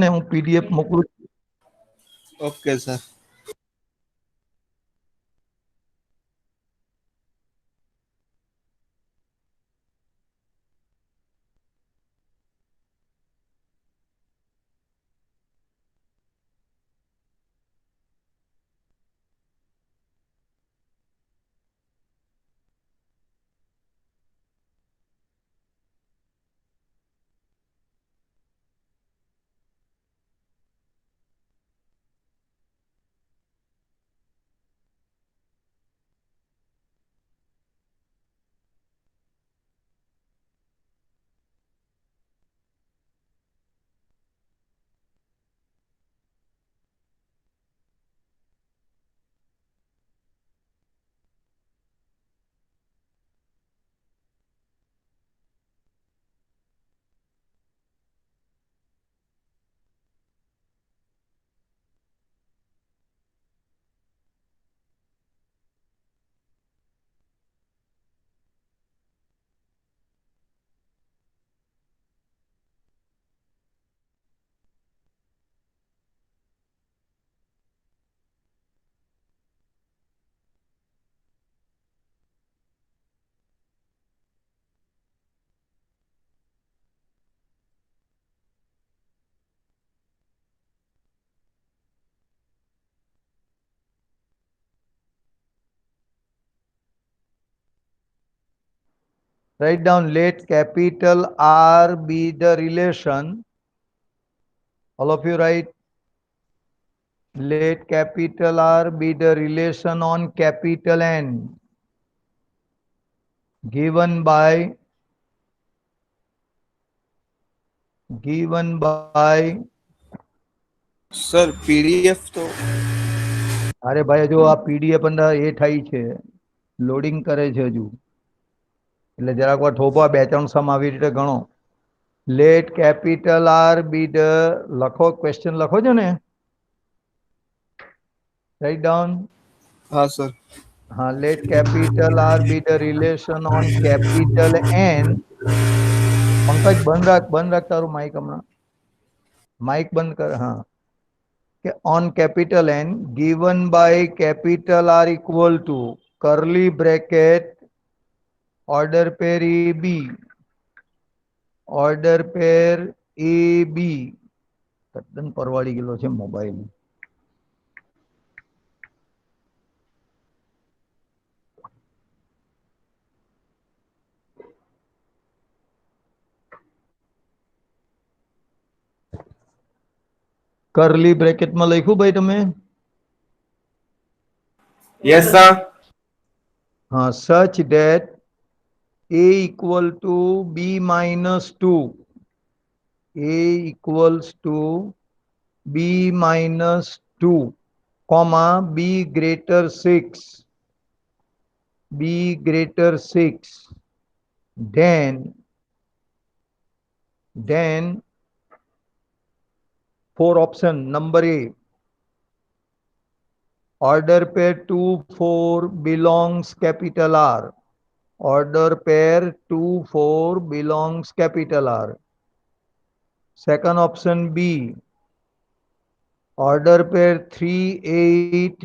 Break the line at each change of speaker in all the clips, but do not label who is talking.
ને હું PDF મોકલું.
Okay sir.
Write down, let capital R be the relation. All of you write. Let capital R be the relation on capital N given by
sir PDF તો
અરે ભાઈ જો આ PDF અંદર એ થાય છે, લોડિંગ કરે છે હજુ, એટલે જરાક વાર થોભા 2-3 સમ આવી રીતે ગણો. Let capital R be the, લખો ક્વેશ્ચન લખો છો ને, રાઈટ ડાઉન.
હા સર.
હા, let capital R be the relation on capital N. Pankaj બંધ રાખ તારું માઇક હમણાં, માઇક બંધ કર. હા, કે on capital N given by capital R equal to curly bracket order pair AB, order pair AB. તદ્દન પરવાડી ગયેલો છે મોબાઈલ. કરલી બ્રેકેટમાં લખ્યું ભાઈ તમે?
Yes sir.
હા, such that A equal to B minus 2. A equals to B minus 2, comma B greater 6. B greater 6. Then four option. Number A, order pair 2, 4 belongs capital R. Order pair 2, 4 belongs capital R. Second option B, order pair 3, 8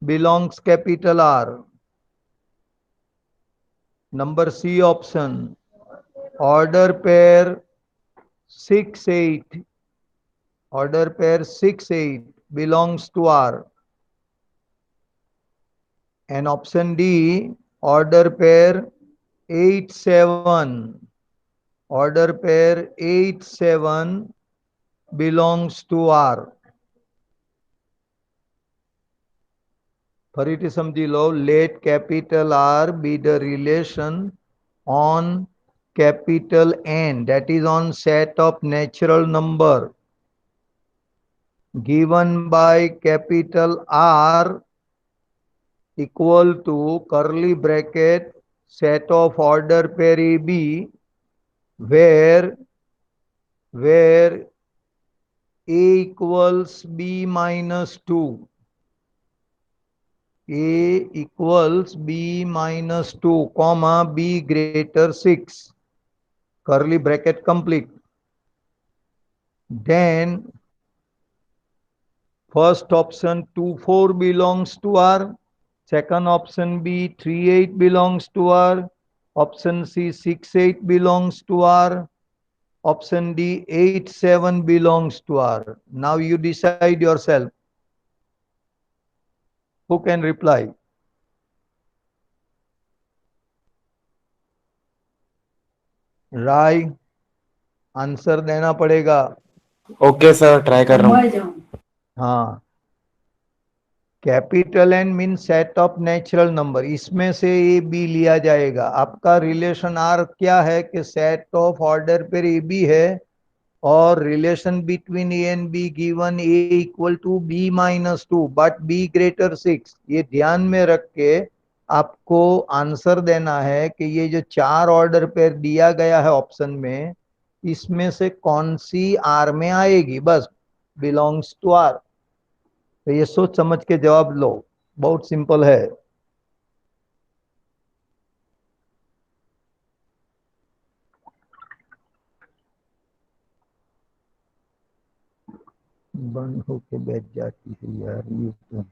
belongs capital R. Number C option, order pair 6, 8. Order pair 6, 8 belongs to R. And option D, order pair 8, 7. Order pair 8, 7 belongs to R. ફરીથી સમજી લો. Let capital R be the relation on capital N, that is on set of natural number given by capital R equal to curly bracket set of order pair AB, where A equals B minus 2. A equals B minus 2, comma B greater 6. Curly bracket complete. then first option 2 4 belongs to R, second option B 3 8 belongs to R, option C 6 8 belongs to R, option D 8 7 belongs to R. Now you decide yourself. Who can reply? राय answer देना पड़ेगा.
Okay sir, try कर रहा हूँ.
हाँ, capital N mean set of natural number, इसमें से A B लिया जाएगा. आपका रिलेशन आर क्या है कि set of order pair A B है, और relation between A and B given A equal to B minus two but B greater 6. ये ध्यान में रख के आपको आंसर देना है कि ये जो 4 ऑर्डर पेयर दिया गया है ऑप्शन में, इसमें से कौन सी आर में आएगी. बस बिलोंग्स टू आर. तो ये सोच समझ के जवाब लो, बहुत सिंपल है. बंद होके बैठ जाती है यार ये तो.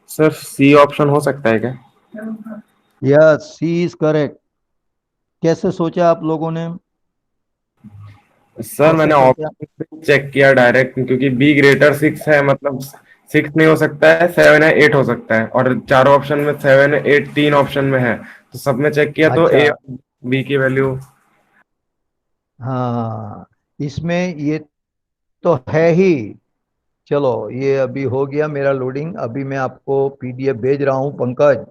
सर सी ऑप्शन हो सकता है क्या?
Yes, C is correct. कैसे सोचा आप लोगों ने?
सर
कैसे
मैंने
सोचा?
ऑप्शन चेक किया डायरेक्ट, क्योंकि बी ग्रेटर 6 है, मतलब 6 नहीं हो सकता है, 7 है, 8 हो सकता है, और चारों ऑप्शन में 7 8 तीन ऑप्शन में है, तो सब में चेक किया तो
अच्छा,
ए बी की वैल्यू.
हाँ, इसमें ये तो है ही. चलो, ये अभी हो गया मेरा लोडिंग. अभी मैं आपको पीडीएफ भेज रहा हूँ पंकज,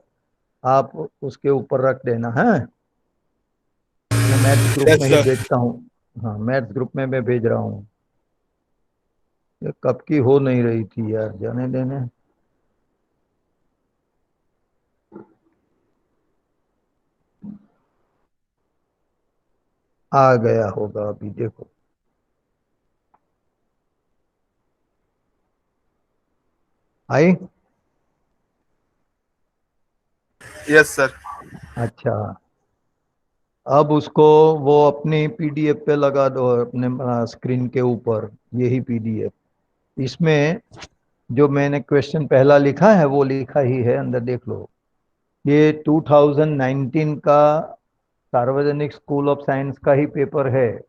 आप उसके ऊपर रख देना है. मैं मैथ्स ग्रुप
यस
में ही
सर.
भेजता हूँ. हाँ, मैथ्स ग्रुप में मैं भेज रहा हूँ. ये कब की हो नहीं रही थी यार, जाने देने. आ गया होगा अभी, देखो. आई.
Yes sir.
अच्छा, अब उसको वो अपनी पीडीएफ पे लगा दो, अपने स्क्रीन के ऊपर. यही पीडीएफ, इसमें जो मैंने क्वेश्चन पहला लिखा है वो लिखा ही है अंदर, देख लो. ये 2019 का सार्वजनिक स्कूल ऑफ साइंस का ही पेपर है,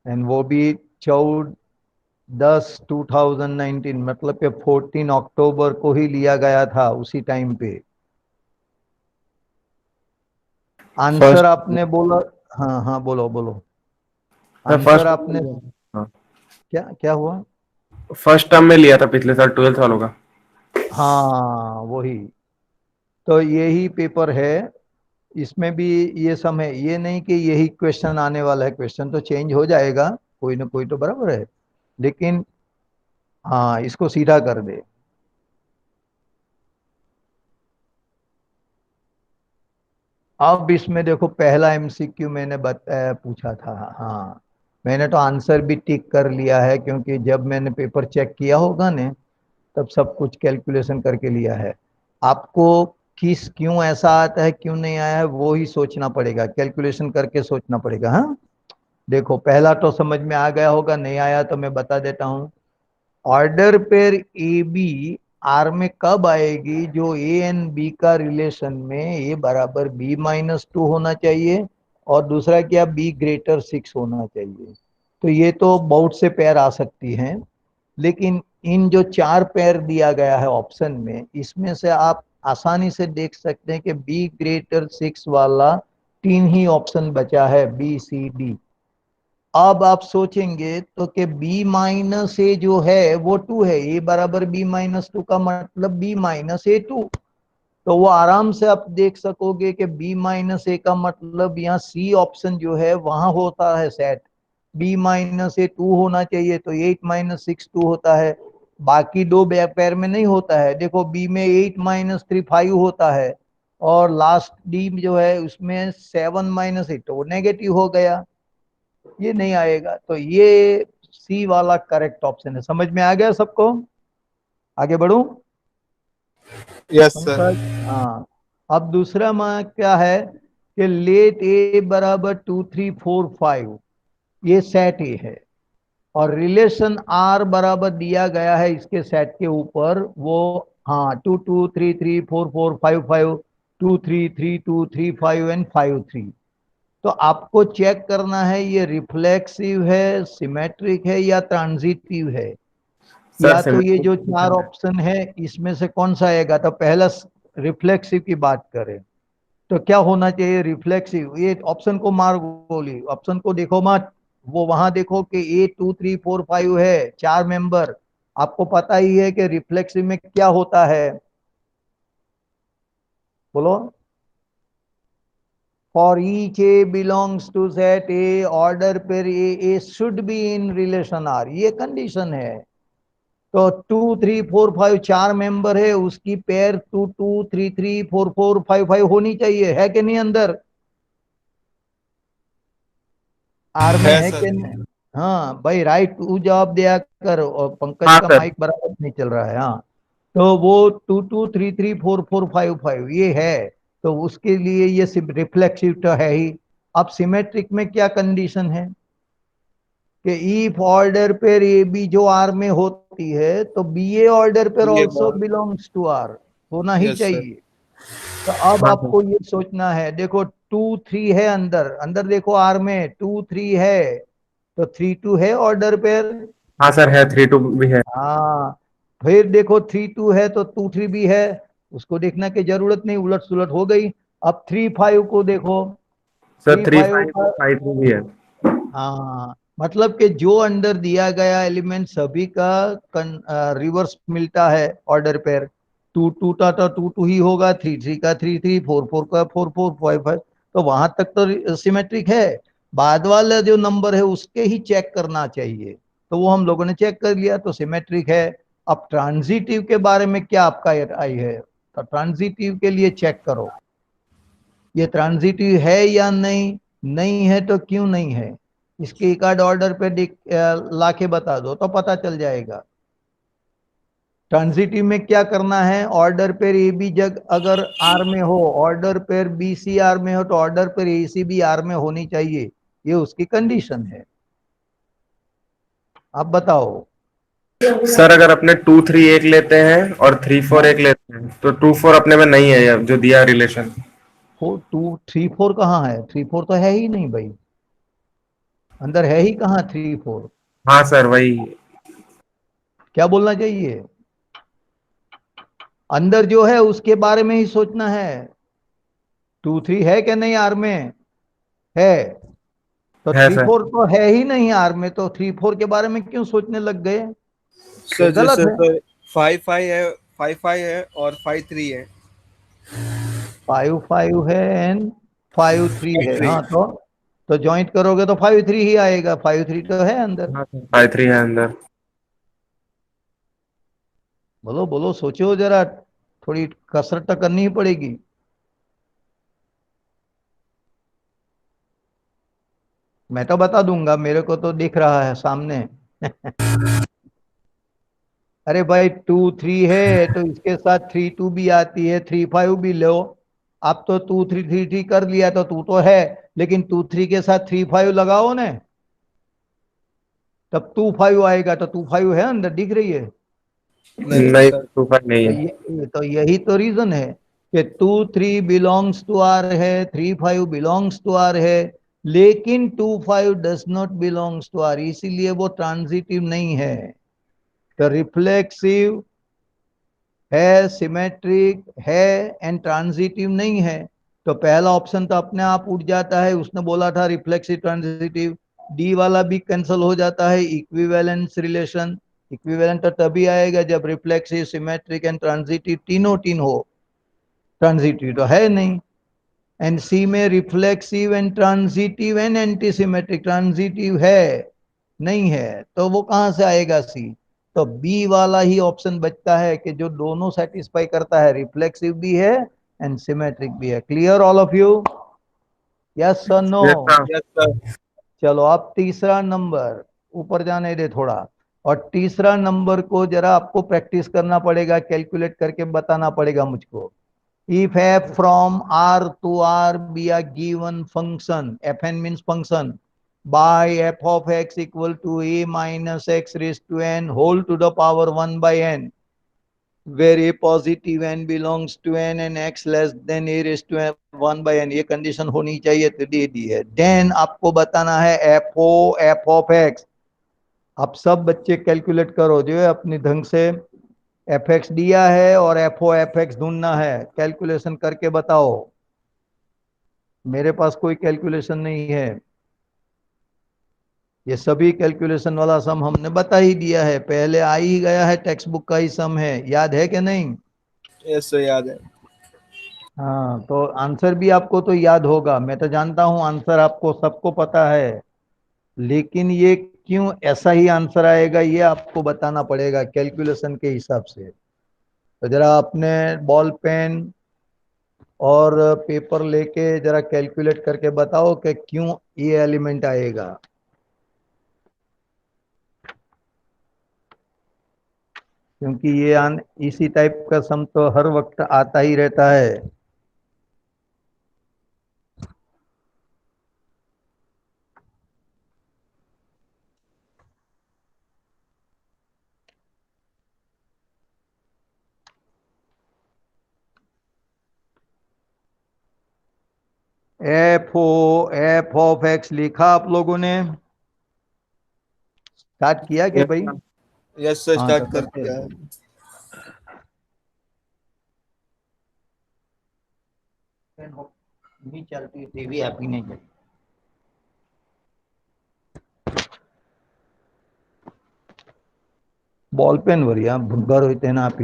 एंड वो भी 14/10/2019, मतलब कि 14 अक्टूबर को ही लिया गया था, उसी टाइम पे. आंसर
फर्स्ट
आपने बोला. हाँ हाँ, बोलो बोलो.
सर
आंसर
फर्स्ट
आपने. क्या क्या हुआ?
फर्स्ट टर्म में लिया था पिछले साल 12th वालों का.
हाँ, वही. तो यही पेपर है, इसमें भी ये सब है. ये नहीं कि यही क्वेश्चन आने वाला है, क्वेश्चन तो चेंज हो जाएगा, कोई ना कोई तो बराबर है, लेकिन हाँ, इसको सीधा कर दे. अब इसमें देखो, पहला एमसीक्यू मैंने बताया, पूछा था. हाँ, मैंने तो आंसर भी टिक कर लिया है, क्योंकि जब मैंने पेपर चेक किया होगा ने, तब सब कुछ कैलकुलेशन करके लिया है. आपको किस क्यों ऐसा आता है, क्यों नहीं आया है, वो ही सोचना पड़ेगा, कैलकुलेशन करके सोचना पड़ेगा. हाँ, देखो, पहला तो समझ में आ गया होगा, नहीं आया तो मैं बता देता हूँ. Order pair A B R में कब आएगी? जो ए एंड बी का रिलेशन में ए बराबर बी माइनस टू होना चाहिए, और दूसरा क्या, बी ग्रेटर 6 होना चाहिए. तो ये तो बहुत से पेयर आ सकती हैं, लेकिन इन जो 4 पेयर दिया गया है ऑप्शन में, इसमें से आप आसानी से देख सकते हैं कि बी ग्रेटर 6 वाला 3 ही ऑप्शन बचा है, बी सी डी. अब आप सोचेंगे तो कि बी माइनस ए जो है वो 2 है, ए बराबर बी माइनस टू का मतलब बी माइनस ए 2. तो वो आराम से आप देख सकोगे कि बी माइनस ए का मतलब यहाँ सी ऑप्शन जो है वहां होता है सेट. बी माइनस ए 2 होना चाहिए, तो 8 - 6 2 होता है. बाकी दो पैर में नहीं होता है. देखो, बी में 8 - 3 5 होता है, और लास्ट डी जो है उसमें 7 - 8, तो वो नेगेटिव हो गया, ये नहीं आएगा. तो ये सी वाला करेक्ट ऑप्शन है. समझ में आ गया सबको? आगे बढ़ूं
यस सर.
पंकज? हाँ, अब दूसरा में क्या है कि लेट ए बराबर 2 3 4 5, ये सेट ए है और रिलेशन आर बराबर दिया गया है इसके सेट के ऊपर, वो हाँ 2 2 3 3 4 4 5 5, 2 3 3 2 3 5 एंड 5 3। तो आपको चेक करना है ये रिफ्लेक्सिव है, सिमेट्रिक है या ट्रांजिटिव है,
सर
या तो ये जो चार
सिमेट्रिक।
ऑप्शन है इसमें से कौन सा आएगा। तो पहला रिफ्लेक्सिव की बात करें तो क्या होना चाहिए, रिफ्लेक्सिव। ये ऑप्शन को मार गोली, ऑप्शन को देखो मत, वो वहां देखो कि ए 2 3 4 5 है, चार मेंबर। आपको पता ही है कि रिफ्लेक्सिव में क्या होता है, बोलो। For each A belongs to set A, order pair A should be in relation R, ये कंडीशन है। तो 2 3 4 5 चार मेंबर है, उसकी पेयर 2 2 3 3 4 4 5 5 होनी चाहिए, है कि नहीं अंदर, आर में
है
है
सर।
कि नहीं। हाँ भाई राइट, तू जवाब दिया कर, और पंकज
हाँ
का
सर।
माइक बराबर नहीं चल रहा है। हाँ, तो वो 2 2 3 3 4 4 5 5 ये है, तो उसके लिए ये सिर्फ रिफ्लेक्सिव तो है ही। अब सिमेट्रिक में क्या कंडीशन है कि if order pair A B जो आर में होती है तो बी ए ऑर्डर पर
ये
ऑल्सो
बात।
बिलोंग्स टू आर, होना ही
यस सर।
चाहिए। तो अब
हाँ सर।
आपको ये सोचना है, देखो 2 3 है अंदर, अंदर देखो आर में 2 3 है, तो 3 2 है ऑर्डर पेयर।
हाँ सर है, 3 2 भी है।
हाँ, फिर देखो 3 2 है तो 2 3 भी है, उसको देखने की जरूरत नहीं, उलट सुलट हो गई। अब 3 5 को देखो,
sir
three
three
five
five
का,
5 3 भी है।
हाँ मतलब कि जो अंदर दिया गया एलिमेंट सभी का रिवर्स मिलता है ऑर्डर पेयर। 2 2 का तो 2 2 ही होगा, 3 3 का 3 3, 4 4 का 4 4, 5 5, तो वहां तक तो सिमेट्रिक है। बाद वाला जो नंबर है उसके ही चेक करना चाहिए, तो वो हम लोगों ने चेक कर लिया तो सिमेट्रिक है। अब ट्रांजिटिव के बारे में क्या आपका राय है, तो ट्रांजिटिव के लिए चेक करो ये ट्रांजिटिव है या नहीं, नहीं है तो क्यों नहीं है, इसके एक आध ऑर्डर पे लाके बता दो तो पता चल जाएगा। ट्रांजिटिव में क्या करना है, ऑर्डर पर ए बी जग अगर आर में हो, ऑर्डर पर बी सी आर में हो, तो ऑर्डर पर ए सी भी आर में होनी चाहिए, ये उसकी कंडीशन है। आप बताओ।
सर अगर अपने 2 3 एक लेते हैं और 3 4
हाँ,
एक लेते हैं तो 2 4 अपने में नहीं है ये जो दिया रिलेशन।
2 3 4 कहाँ है, 3 4 तो है ही नहीं भाई, अंदर है ही कहाँ 3 4।
हाँ सर वही।
क्या बोलना चाहिए, अंदर जो है उसके बारे में ही सोचना है। 2 3 है क्या नहीं आर में, है, तो
है
थ्री
सर।
फोर तो है ही नहीं आर में, तो 3 4 के बारे में क्यों सोचने लग गए, ये
सर
गलत
जैसे
है।
सर 5 5 है, 5 5 है और 5 3 है।
5 5 है एंड 5 3
फाइव
है,
थ्री
हाँ तो ज्वाइंट करोगे तो 5 3 ही आएगा, 5 3 तो है अंदर।
हाँ सर 5 3 है अंदर।
बोलो बोलो, सोचो जरा, थोड़ी कसरत तो करनी ही पड़ेगी। मैं तो बता दूंगा, मेरे को तो दिख रहा है सामने। अरे भाई 2 3 है तो इसके साथ 3 2 भी आती है, 3 5 भी लो। आप तो 2 3 3 3 कर लिया तो 2 तो है, लेकिन 2 3 के साथ 3 5 लगाओ ना, तब 2 5 आएगा, तो 2 5 है अंदर, दिख रही है।
नहीं
नहीं
सर।
2 5 नहीं
तो
है।
तो यही तो रीजन है कि 2 3 बिलोंग्स टू आर है, 3 5 बिलोंग्स टू आर है, लेकिन 2 5 does not belongs to R, इसीलिए वो ट्रांजिटिव नहीं है। तो रिफ्लेक्सिव है, सिमेट्रिक है एंड ट्रांजिटिव नहीं है। तो पहला ऑप्शन तो अपने आप उठ जाता है, उसने बोला था रिफ्लेक्सिव ट्रांजिटिव। डी वाला भी कैंसिल हो जाता है, इक्विवेलेंस रिलेशन। इक्विवेलेंट तो तभी आएगा जब रिफ्लेक्सिव, सिमेट्रिक एंड ट्रांजिटिव तीनों तीन हो, ट्रांजिटिव तो है नहीं। एंड सी में reflexive and transitive and antisymmetric, transitive है नहीं है, तो वो कहां से आएगा सी। तो बी वाला ही ऑप्शन बचता है कि जो दोनों सेटिस्फाई करता है, रिफ्लेक्सिव भी है एंड सिमेट्रिक भी है। Clear all of you, yes और no.
Yes sir.
Yes sir.
चलो अब तीसरा नंबर, ऊपर जाने दे थोड़ा, और तीसरा नंबर को जरा आपको प्रैक्टिस करना पड़ेगा, कैलकुलेट करके बताना पड़ेगा मुझको। if f from r to r be a given function, fn means function, by f of x equal to a minus x raised to n whole to the power 1 by n, where a positive n belongs to n and x less than a raised to 1 by n, ये condition होनी चाहिए तो दे दी है। Then आपको बताना है F of x. आप सब बच्चे कैलकुलेट करो जो है अपनी ढंग से, एफ एक्स दिया है और एफ एक्स ढूंढना है, कैलकुलेशन करके बताओ। मेरे पास कोई कैलकुलेशन नहीं है, ये सभी कैलकुलेशन वाला सम हमने बता ही दिया है, पहले आ ही गया है, टेक्स्ट बुक का ही सम है, याद है कि नहीं?
यस सर, याद है।
हाँ, तो आंसर भी आपको तो याद होगा, मैं तो जानता हूं आंसर आपको सबको पता है, लेकिन ये क्यों ऐसा ही आंसर आएगा ये आपको बताना पड़ेगा कैलकुलेशन के हिसाब से। तो जरा अपने बॉल पेन और पेपर लेके जरा कैलकुलेट करके बताओ कि क्यों ये एलिमेंट आएगा। क्योंकि ये इसी टाइप का सम तो हर वक्त आता ही रहता है। एफ ऑफ एक्स लिखा आप लोगों ने? स्टार्ट किया क्या
यस
भाई?
सर।
यस सर,
हाँ तो
स्टार्ट कर
करते
दिया है।
हैं। नहीं चलती टीवी, आपकी नहीं चलती। बॉल पेन वरिया भुग्गर होते ना आप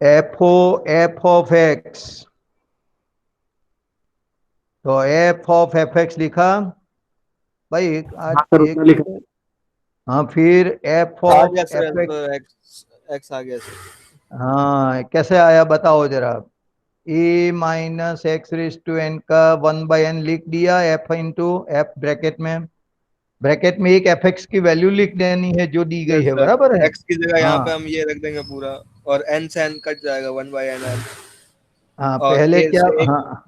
एफ ऑफ एक्स, तो एफ ऑफ एफ एक्स लिखा भाई आज
हाँ सर,
एक
उतना लिखा।
हाँ फिर एफ
आ
ऑफ
गया sir
F X.
Answer, X X आ गया सर।
हाँ कैसे आया बताओ जरा। A minus X raise to N का 1 बाय एन लिख दिया, एफ इंटू एफ ब्रैकेट में, ब्रैकेट में एक एफ एक्स की वैल्यू लिख देनी है जो दी गई
यस
है,
सर,
बराबर है।
एक्स की जगह यहाँ पे
हाँ
हम ये रख देंगे पूरा, और एन से एन कट जाएगा, 1/n।
हाँ
और
पहले
ए
क्या,
से
हाँ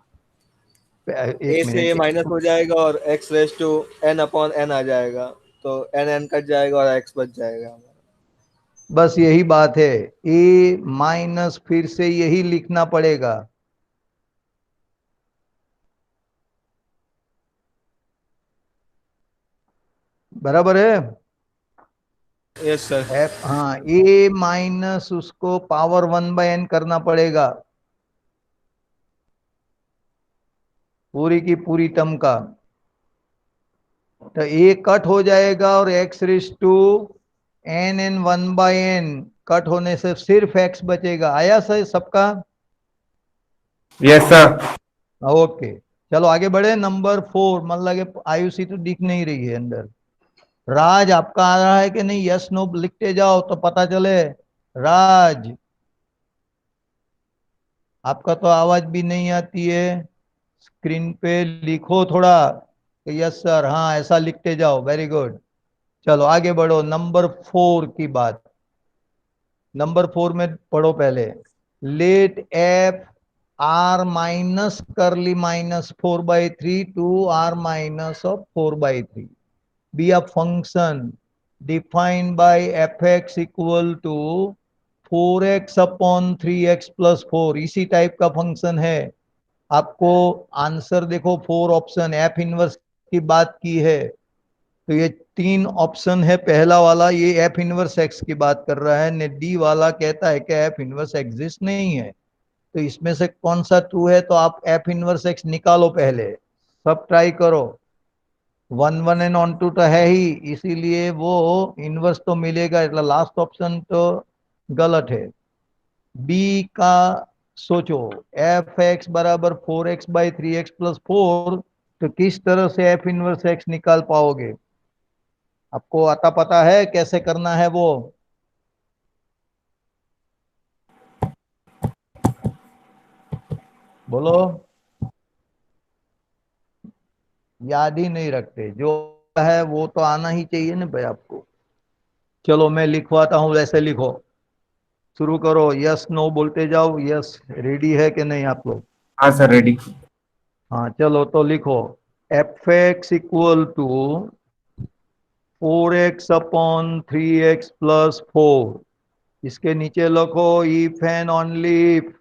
एक
ए से ए
मिनट,
माइनस हो जाएगा और X raise to N upon N आ जाएगा, तो एन एन कट जाएगा और एक्स बच जाएगा हमारा।
बस यही बात है, ए माइनस फिर से यही लिखना पड़ेगा, बराबर है।
Yes sir.
एफ हाँ ए माइनस उसको पावर 1 बाय एन करना पड़ेगा, पूरी की पूरी टर्म का, तो ए कट हो जाएगा और X rise to N N 1 by N cut होने से सिर्फ एक्स बचेगा। आया सही सबका?
Yes sir.
ओके, चलो आगे बढ़े। नंबर 4, मन लगे आयुषी तो दिख नहीं रही है अंदर। राज आपका आ रहा है कि नहीं? यस नो लिखते जाओ तो पता चले। राज आपका तो आवाज भी नहीं आती है, स्क्रीन पे लिखो थोड़ा कि यस सर, हाँ ऐसा लिखते जाओ, वेरी गुड। चलो आगे बढ़ो, नंबर 4 की बात। नंबर 4 में पढ़ो पहले, let F R minus curly minus 4/3 to R minus of 4/3 be a function defined by F X equal to 4x upon 3x+4, इसी टाइप का फंक्शन है। आपको आंसर देखो, 4 ऑप्शन, एफ इनवर्स की बात की है, तो ये 3 ऑप्शन है, पहला वाला ये एफ इनवर्स एक्स की बात कर रहा है, ने डी वाला कहता है कि एफ इनवर्स एग्जिस्ट नहीं है। तो इसमें से कौन सा ट्रू है, तो आप एफ इनवर्स एक्स निकालो पहले, सब ट्राई करो। 1 1 एंड ऑन टू तो है ही, इसीलिए वो इनवर्स तो मिलेगा, એટલે लास्ट ऑप्शन तो गलत है। बी का सोचो, एफ एक्स बराबर 4x/3x+4, तो किस तरह से एफ इनवर्स एक्स निकाल पाओगे? आपको आता पता है कैसे करना है वो? बोलो। याद ही नहीं रखते, जो है वो तो आना ही चाहिए ना भाई आपको। चलो मैं लिखवाता हूं, वैसे लिखो। शुरू करो, यस नो बोलते जाओ। यस, रेडी है कि नहीं आप लोग?
हाँ सर, रेडी।
हाँ चलो तो लिखो, F X equal to 4x upon 3x+4। इसके नीचे लिखो if and only if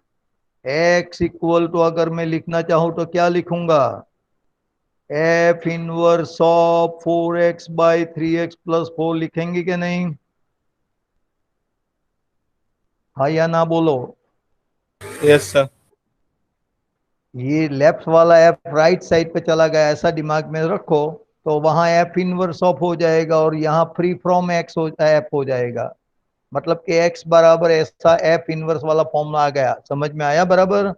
X equal to, अगर मैं लिखना चाहूं तो क्या लिखूंगा? एफ इनवर्स ऑफ 4x/3x+4 लिखेंगे कि नहीं? हाँ या ना बोलो।
Yes sir.
ये लेफ्ट वाला एफ राइट साइड पे चला गया, ऐसा दिमाग में रखो। तो वहां एफ इनवर्स ऑफ हो जाएगा और यहाँ फ्री फ्रॉम एक्स एफ हो जाएगा। मतलब कि एक्स बराबर ऐसा एफ इनवर्स वाला फॉर्मूला आ गया। समझ में आया बराबर?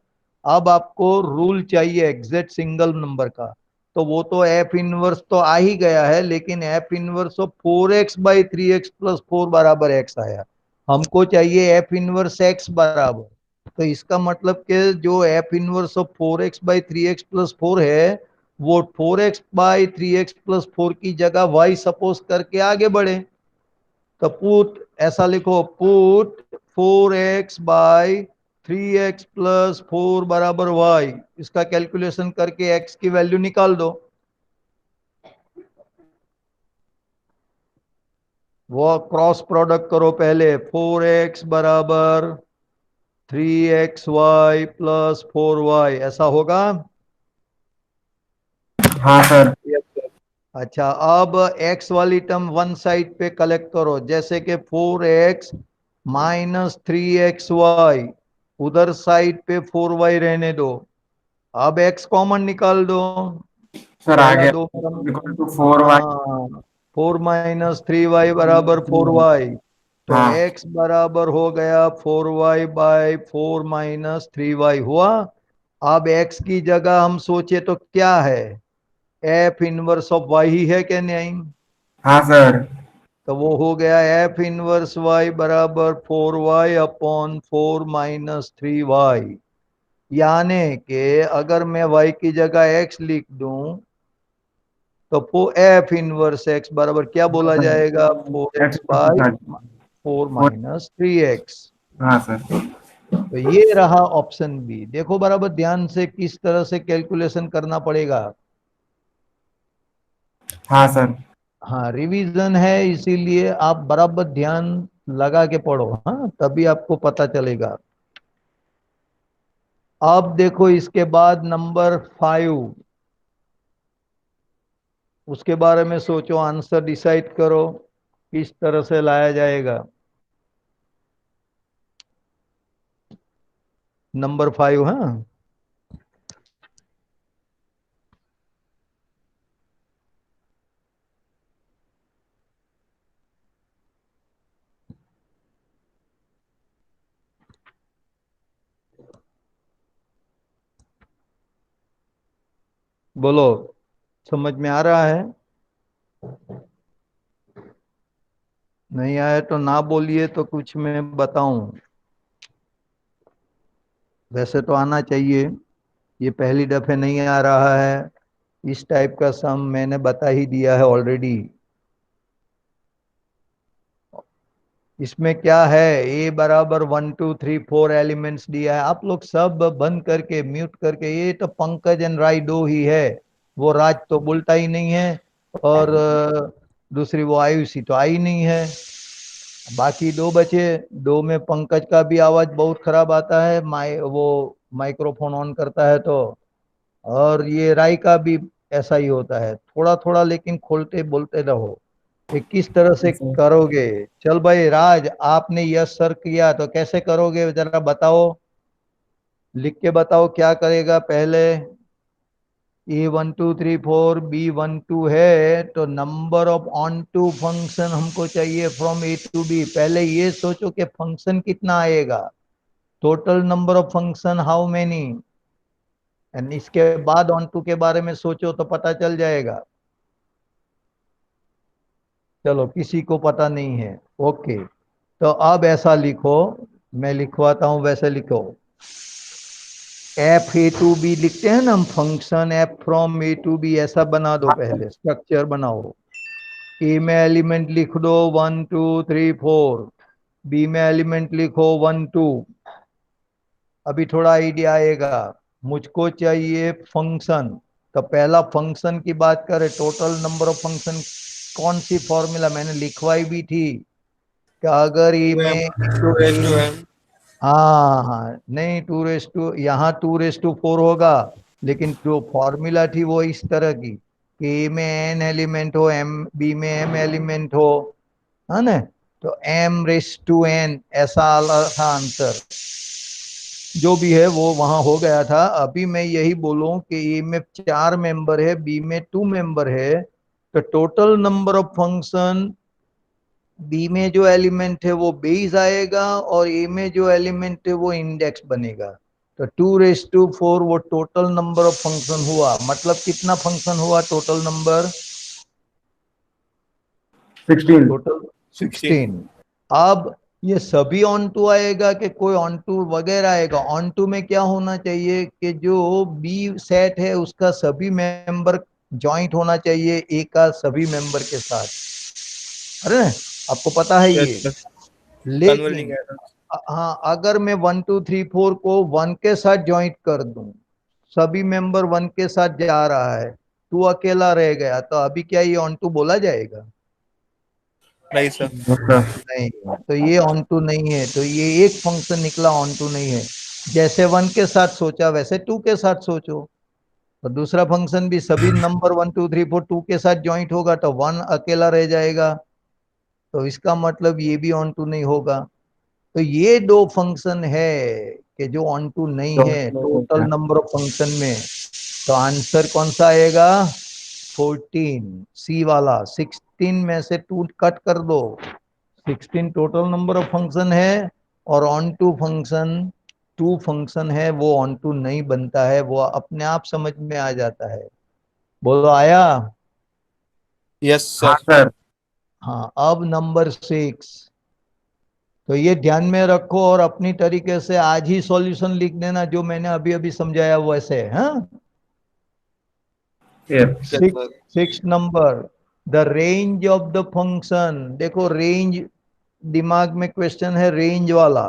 अब आपको रूल चाहिए एग्जैक्ट सिंगल नंबर का। तो वो तो एफ इनवर्स तो आ ही गया है, लेकिन एफ इनवर्स ऑफ 4x/3x+4 बराबर एक्स आया। हमको चाहिए एफ इनवर्स एक्स बराबर। तो इसका मतलब कि जो एफ इनवर्स ऑफ 4x/3x+4 है, वो 4x/3x+4 की जगह वाई सपोज करके आगे बढ़े। तो पुट, ऐसा लिखो, पुट 4x/3x+4 बराबर वाई। इसका कैलकुलेशन करके एक्स की वैल्यू निकाल दो। वो क्रॉस प्रोडक्ट करो पहले, 4x बराबर 3xy+4y, ऐसा होगा।
हाँ सर।
Yes sir.
अच्छा, अब x वाली टर्म वन साइड पे कलेक्ट करो, जैसे कि 4x - 3xy, उधर साइड पे 4y रहने दो। अब x कॉमन निकाल दो।
सर आ
पहला
गया।
दो टर्म,
इक्वल टू 4y।
हाँ, 4 - 3y बराबर 4y। तो
हाँ।
x बराबर हो गया 4y/4 - 3y हुआ। अब x की जगह हम सोचे तो क्या है, F inverse of why he है क्या नहीं?
हाँ सर।
तो वो हो गया एफ इनवर्स वाई बराबर 4y/4 - 3y। यानी कि अगर मैं y की जगह x लिख दूं तो एफ इनवर्स एक्स बराबर क्या बोला जाएगा? Four
x
x by
plus.
4 - 3x।
हाँ सर।
तो ये रहा ऑप्शन बी। देखो बराबर ध्यान से किस तरह से कैलकुलेशन करना पड़ेगा।
हाँ सर।
हाँ, रिवीजन है, इसीलिए आप बराबर ध्यान लगा के पढ़ो, हाँ, तभी आपको पता चलेगा। अब देखो इसके बाद नंबर 5, उसके बारे में सोचो, आंसर डिसाइड करो किस तरह से लाया जाएगा। नंबर 5, हाँ, बोलो, समझ में आ रहा है? नहीं आया तो ना बोलिए, तो कुछ मैं बताऊं। वैसे तो आना चाहिए, ये पहली दफे नहीं आ रहा है। इस टाइप का सम मैंने बता ही दिया है ऑलरेडी। इसमें क्या है, ए बराबर 1 2 3 4 एलिमेंट्स दिया है। आप लोग सब बंद करके म्यूट करके, ये तो पंकज एंड राय दो ही है, वो राज तो बोलता ही नहीं है, और दूसरी वो आयुषी तो आई नहीं है। बाकी दो बचे, दो में पंकज का भी आवाज बहुत खराब आता है, वो माइक्रोफोन ऑन करता है तो, और ये राय का भी ऐसा ही होता है थोड़ा थोड़ा, लेकिन खोलते बोलते रहो। ये किस तरह से करोगे? चल भाई राज, आपने यस सर किया तो कैसे करोगे जरा बताओ, लिख के बताओ क्या करेगा पहले। A1 2 3 4 B12 है, तो number of onto function हमको चाहिए फ्रॉम A to B। पहले ये सोचो कि फंक्शन कितना आएगा, total number of function how many, and इसके बाद ऑन टू के बारे में सोचो तो पता चल जाएगा। चलो, किसी को पता नहीं है, ओके। तो अब ऐसा लिखो, मैं लिखवाता हूं, वैसे लिखो। F A to B लिखते हैं ना हम, function F from A to B, ऐसा बना दो, पहले स्ट्रक्चर बनाओ। ए में एलिमेंट लिख दो 1 2 3 4, बी में एलिमेंट लिखो 1 2। अभी थोड़ा आइडिया आएगा। मुझको चाहिए फंक्शन, तो पहला फंक्शन की बात करें, टोटल नंबर ऑफ फंक्शन कौन सी फॉर्मूला मैंने लिखवाई भी थी कि अगर ई में
टू रेस टू एन।
हाँ हाँ, नहीं 2 यहाँ 2 4 होगा, लेकिन जो फॉर्मूला थी वो इस तरह की कि ए में एन एलिमेंट हो, एम बी में एम एलिमेंट हो, है ना। तो एम रेस टू एन ऐसा था आंसर, जो भी है वो वहां हो गया था। अभी मैं यही बोलूं कि ए में 4 मेंबर है, बी में 2 मेंबर है, तो total number of function B में जो एलिमेंट है वो बेस आएगा और ए में जो एलिमेंट है वो इंडेक्स बनेगा। तो 2 4 वो टोटल नंबर ऑफ फंक्शन हुआ। मतलब कितना फंक्शन हुआ टोटल नंबर?
16।
टोटल
16।
16। अब ये सभी ऑन टू आएगा कि कोई ऑन टू वगैरह आएगा? ऑन टू में क्या होना चाहिए कि जो बी सेट है उसका सभी मेंबर ज्वाइंट होना चाहिए ए का सभी मेंबर के साथ। अरे आपको पता है
यस
ये।
सर, कन्वर्जिंग
लेकिन
एरर।
हाँ, अगर मैं 1 2 3 4 को 1 के साथ ज्वाइंट कर दूं, सभी मेंबर 1 के साथ जा रहा है, तू अकेला रह गया, तो अभी क्या ये ऑन टू बोला जाएगा?
नहीं सर।
अच्छा।
नहीं। तो ये ऑन टू नहीं है, तो ये एक फंक्शन निकला, ऑन टू नहीं है। जैसे 1 के साथ सोचा वैसे 2 के साथ सोचो, तो दूसरा फंक्शन भी सभी नंबर 1 2 3 4 2 के साथ ज्वाइंट होगा, तो 1 अकेला रह जाएगा, तो इसका मतलब ये भी ऑन टू नहीं होगा। तो ये दो फंक्शन है कि जो ऑन टू नहीं
तो
है टोटल नंबर ऑफ फंक्शन में। तो आंसर कौन सा आएगा? 14, सी वाला। 16 में से 2 कट कर दो, 16 टोटल नंबर ऑफ फंक्शन है, और ऑन टू फंक्शन 2 फंक्शन है, वो ऑन टू नहीं बनता है, वो अपने आप समझ में आ जाता है। बोलो आया?
यस
हाँ
सर।
सर।
हाँ, अब नंबर 6। तो ये ध्यान में रखो और अपनी तरीके से आज ही सॉल्यूशन लिख देना, जो मैंने अभी अभी समझाया वैसे। हाँ,
ये
yes sir.
6 number, the range of the function. देखो रेंज, दिमाग में क्वेश्चन है रेंज वाला।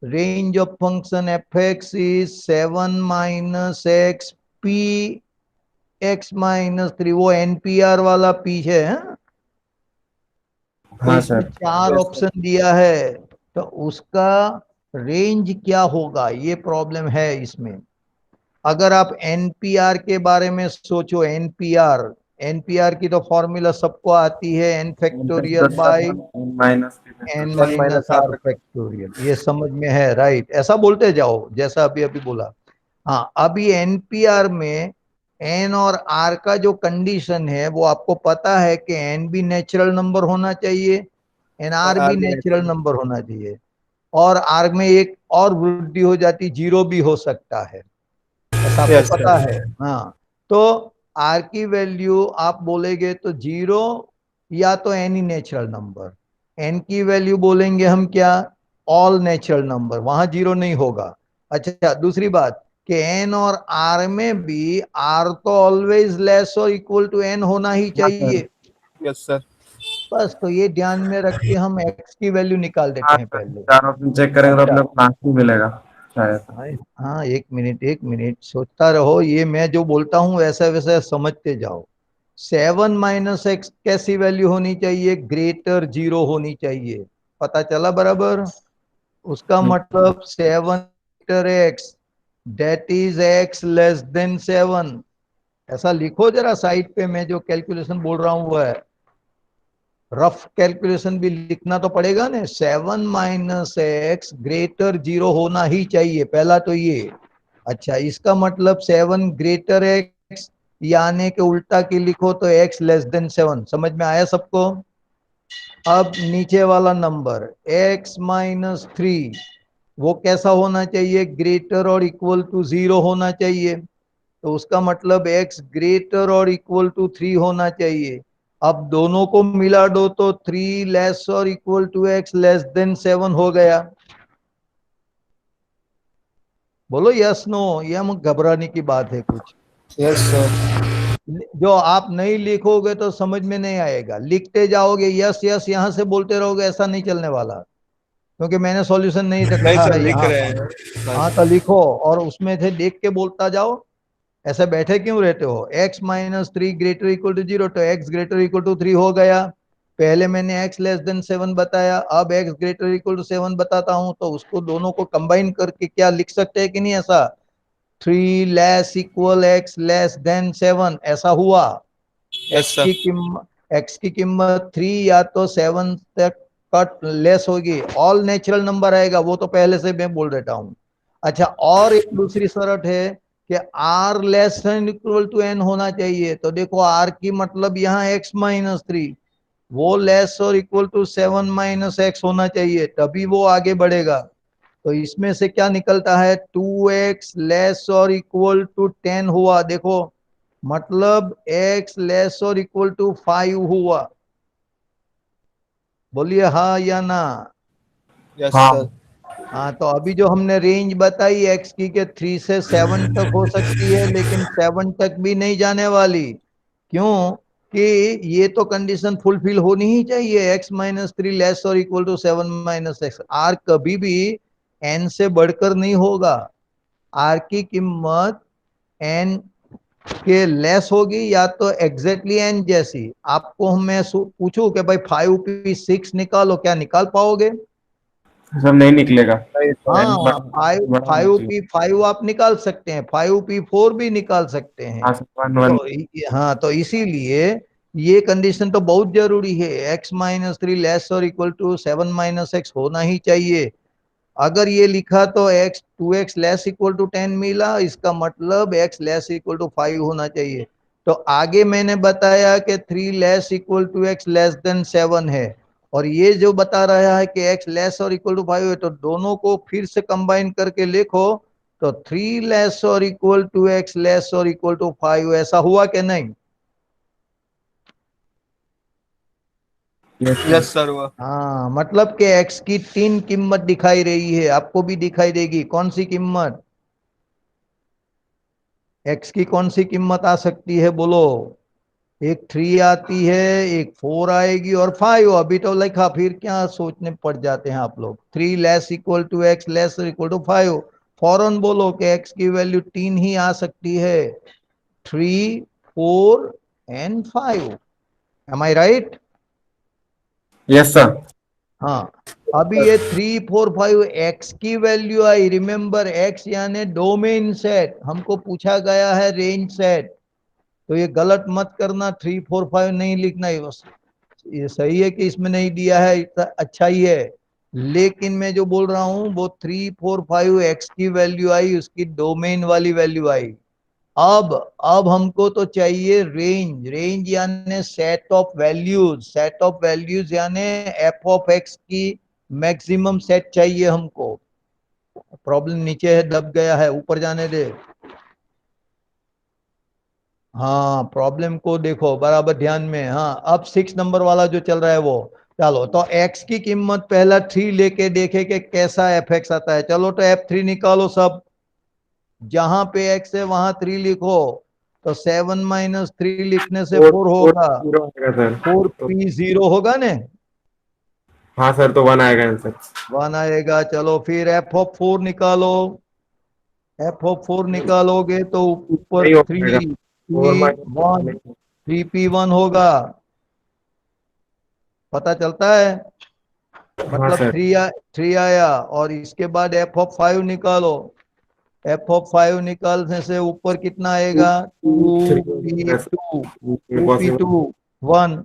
Range of function F x is 7 - x p x - 3। वो एनपीआर वाला पी है, हाँ? तो
हाँ
इसमें
सर।
4
yes sir.
ऑप्शन दिया है, तो उसका रेंज क्या होगा ये प्रॉब्लम है इसमें। अगर आप एनपीआर के बारे में सोचो, एनपीआर, एनपीआर की तो फॉर्मूला सबको आती है, N factorial by
minus
N
N
minus
minus
R
R.
Factorial. ये समझ में है? राइट, ऐसा बोलते जाओ जैसा अभी अभी बोला। हाँ, अभी एनपीआर में एन और आर का जो कंडीशन है वो आपको पता है कि एन भी नेचुरल नंबर होना चाहिए, एन
और
आर भी
आर भी
नेचुरल
नेचुरल।
नंबर होना चाहिए, और आर में एक और वृद्धि हो जाती, जीरो भी हो सकता है, ऐसा आपको
यस
पता
सर।
है। हाँ, तो आर की वैल्यू आप बोलेंगे तो जीरो, या तो एनी नेचुरल नंबर। एन की वैल्यू बोलेंगे हम क्या? ऑल नेचुरल नंबर, वहां जीरो नहीं होगा। अच्छा, दूसरी बात कि एन और आर में भी आर तो ऑलवेज लेस और इक्वल टू एन होना ही
हाँ सर।
चाहिए।
Yes sir.
बस, तो ये ध्यान में रख के हम एक्स की वैल्यू निकाल देते
हाँ
हैं
सर,
पहले।
चार ऑप्शन चेक करेंगे तो
अच्छा,
अपने को लास्ट में मिलेगा शायद।
हाँ हाँ, एक मिनट एक मिनट, सोचता रहो, ये मैं जो बोलता हूँ वैसा वैसा समझते जाओ। 7 - x कैसी वैल्यू होनी चाहिए? ग्रेटर जीरो होनी चाहिए। पता चला बराबर? उसका मतलब 7 - x, डेट इज x <7। ऐसा लिखो जरा साइड पे, मैं जो कैलकुलेशन बोल रहा हूँ वो है, रफ कैलकुलेशन भी लिखना तो पड़ेगा ना। 7 - x ग्रेटर जीरो होना ही चाहिए, पहला तो ये। अच्छा, इसका मतलब 7 x, यानी कि उल्टा की लिखो तो x <7। समझ में आया सबको? अब नीचे वाला नंबर x - 3, वो कैसा होना चाहिए? ग्रेटर और इक्वल टू जीरो होना चाहिए, तो उसका मतलब x ग्रेटर और इक्वल टू 3 होना चाहिए। अब दोनों को मिला दो तो 3 लेस और इक्वल टू x <7 हो गया। बोलो यस नो, ये हम घबराने की बात है कुछ?
Yes sir.
जो आप नहीं लिखोगे तो समझ में नहीं आएगा, लिखते जाओगे यस यस, यहां से बोलते रहोगे, ऐसा नहीं चलने वाला। क्योंकि मैंने सॉल्यूशन नहीं
नहीं
रखा
सर,
है
लिख
यहाँ
रहे
पर।
हैं।
हाँ तो लिखो और उसमें से देख के बोलता जाओ, ऐसे बैठे क्यों रहते हो। x minus three greater equal to zero, तो x greater equal to three हो गया। पहले मैंने x लेस देन सेवन बताया, अब x greater equal to seven बताता हूं, तो उसको दोनों को कंबाइन करके क्या लिख सकते हैं कि नहीं ऐसा, three less equal x less than seven, ऐसा हुआ।
Yes
x
sir.
की कीमत x की कीमत थ्री या तो सेवन तक कट लेस होगी, ऑल नेचुरल नंबर आएगा, वो तो पहले से मैं बोल देता हूँ। अच्छा, और एक दूसरी शर्त है कि r less than equal to n होना चाहिए। तो देखो r की मतलब यहाँ x माइनस थ्री, वो लेस और equal to seven minus X होना चाहिए, तभी वो आगे बढ़ेगा। तो इसमें से क्या निकलता है, टू एक्स लेस और इक्वल टू टेन हुआ। देखो मतलब x लेस और इक्वल टू फाइव हुआ। बोलिए हाँ या ना।
यस
हाँ
सर।
हाँ तो अभी जो हमने रेंज बताई x की के थ्री से सेवन तक हो सकती है, लेकिन सेवन तक भी नहीं जाने वाली। क्यों कि ये तो कंडीशन फुलफिल होनी ही चाहिए, x माइनस थ्री लेस और equal to seven minus X. R कभी भी n से बढ़कर नहीं होगा। आर की कीमत n के लेस होगी या तो एग्जैक्टली n जैसी। आपको मैं पूछूं कि भाई फाइव पी सिक्स निकालो, क्या निकाल पाओगे।
सब नहीं निकलेगा।
नहीं सर।
n
हाँ,
बड़ा
फाइव
बड़ा होना
फाइव
चाहिए।
पी फाइव आप निकाल सकते हैं, फाइव पी फोर भी निकाल सकते हैं।
हाँ सर, वन वन।
तो हाँ तो इसीलिए ये कंडीशन तो बहुत जरूरी है, x माइनस थ्री लेस और equal to seven minus X होना ही चाहिए। अगर ये लिखा तो x two X less equal to ten मिला, इसका मतलब x less equal to five होना चाहिए। तो आगे मैंने बताया कि three less equal to X less than seven है, और ये जो बता रहा है कि x लेस और इक्वल टू फाइव है, तो दोनों को फिर से कंबाइन करके लिखो। तो थ्री लेस और इक्वल टू एक्स लेस और इक्वल टू फाइव, ऐसा हुआ कि नहीं।
Yes sir.
यस सर हुआ।
हाँ मतलब कि x की तीन कीमत दिखाई रही है, आपको भी दिखाई देगी। कौन सी कीमत, x की कौन सी कीमत आ सकती है बोलो। एक थ्री आती है, एक फोर आएगी और फाइव। अभी तो लिखा, फिर क्या सोचने पड़ जाते हैं आप लोग। Three less equal to X less equal to five, फौरन बोलो कि x की वैल्यू तीन ही आ सकती है, three, four and five. Am I right.
Yes sir.
हाँ, अभी ये थ्री फोर फाइव एक्स की वैल्यू आई। रिमेंबर एक्स यानी डोमेन सेट, हमको पूछा गया है रेंज सेट। तो ये गलत मत करना, थ्री फोर फाइव नहीं लिखना है बस। ये सही है कि इसमें नहीं दिया है, इतना अच्छा ही है। लेकिन मैं जो बोल रहा हूं वो थ्री फोर फाइव एक्स की वैल्यू आई, उसकी डोमेन वाली वैल्यू आई। अब हमको तो चाहिए रेंज। रेंज यानी set of values, set of values यानी एफ ऑफ एक्स की मैक्सिमम सेट चाहिए हमको। प्रॉब्लम नीचे है, दब गया है, ऊपर जाने दे। हाँ प्रॉब्लम को देखो बराबर ध्यान में। हाँ अब सिक्स नंबर वाला जो चल रहा है वो। चलो तो x की कीमत पहला थ्री लेके देखे कि कैसा एफ एक्स आता है। चलो तो एफ थ्री निकालो सब, जहां पे x है वहां थ्री लिखो। तो सेवन माइनस थ्री लिखने से
फोर
फोर
फोर
होगा,
जीरो आएगा सर।
फोर
तो
पी जीरो होगा ने,
हाँ सर, तो वन आएगा आंसर।
वन आएगा। चलो फिर एफ ऑफ फोर निकालो, एफ ऑफ फोर निकालोगे तो ऊपर
नहीं हो
थ्री
पाएगा। Four
P
minus
one, three P one होगा, पता चलता है।
हाँ
मतलब
सर।
थ्री आया, और इसके बाद एफ ऑफ फाइव निकालो। एफ ऑफ फाइव निकालने से ऊपर कितना
टू
आएगा,
टू
टू
थ्री हो
पी
जाएगा
two,
sir,
two P
possible.
Two one.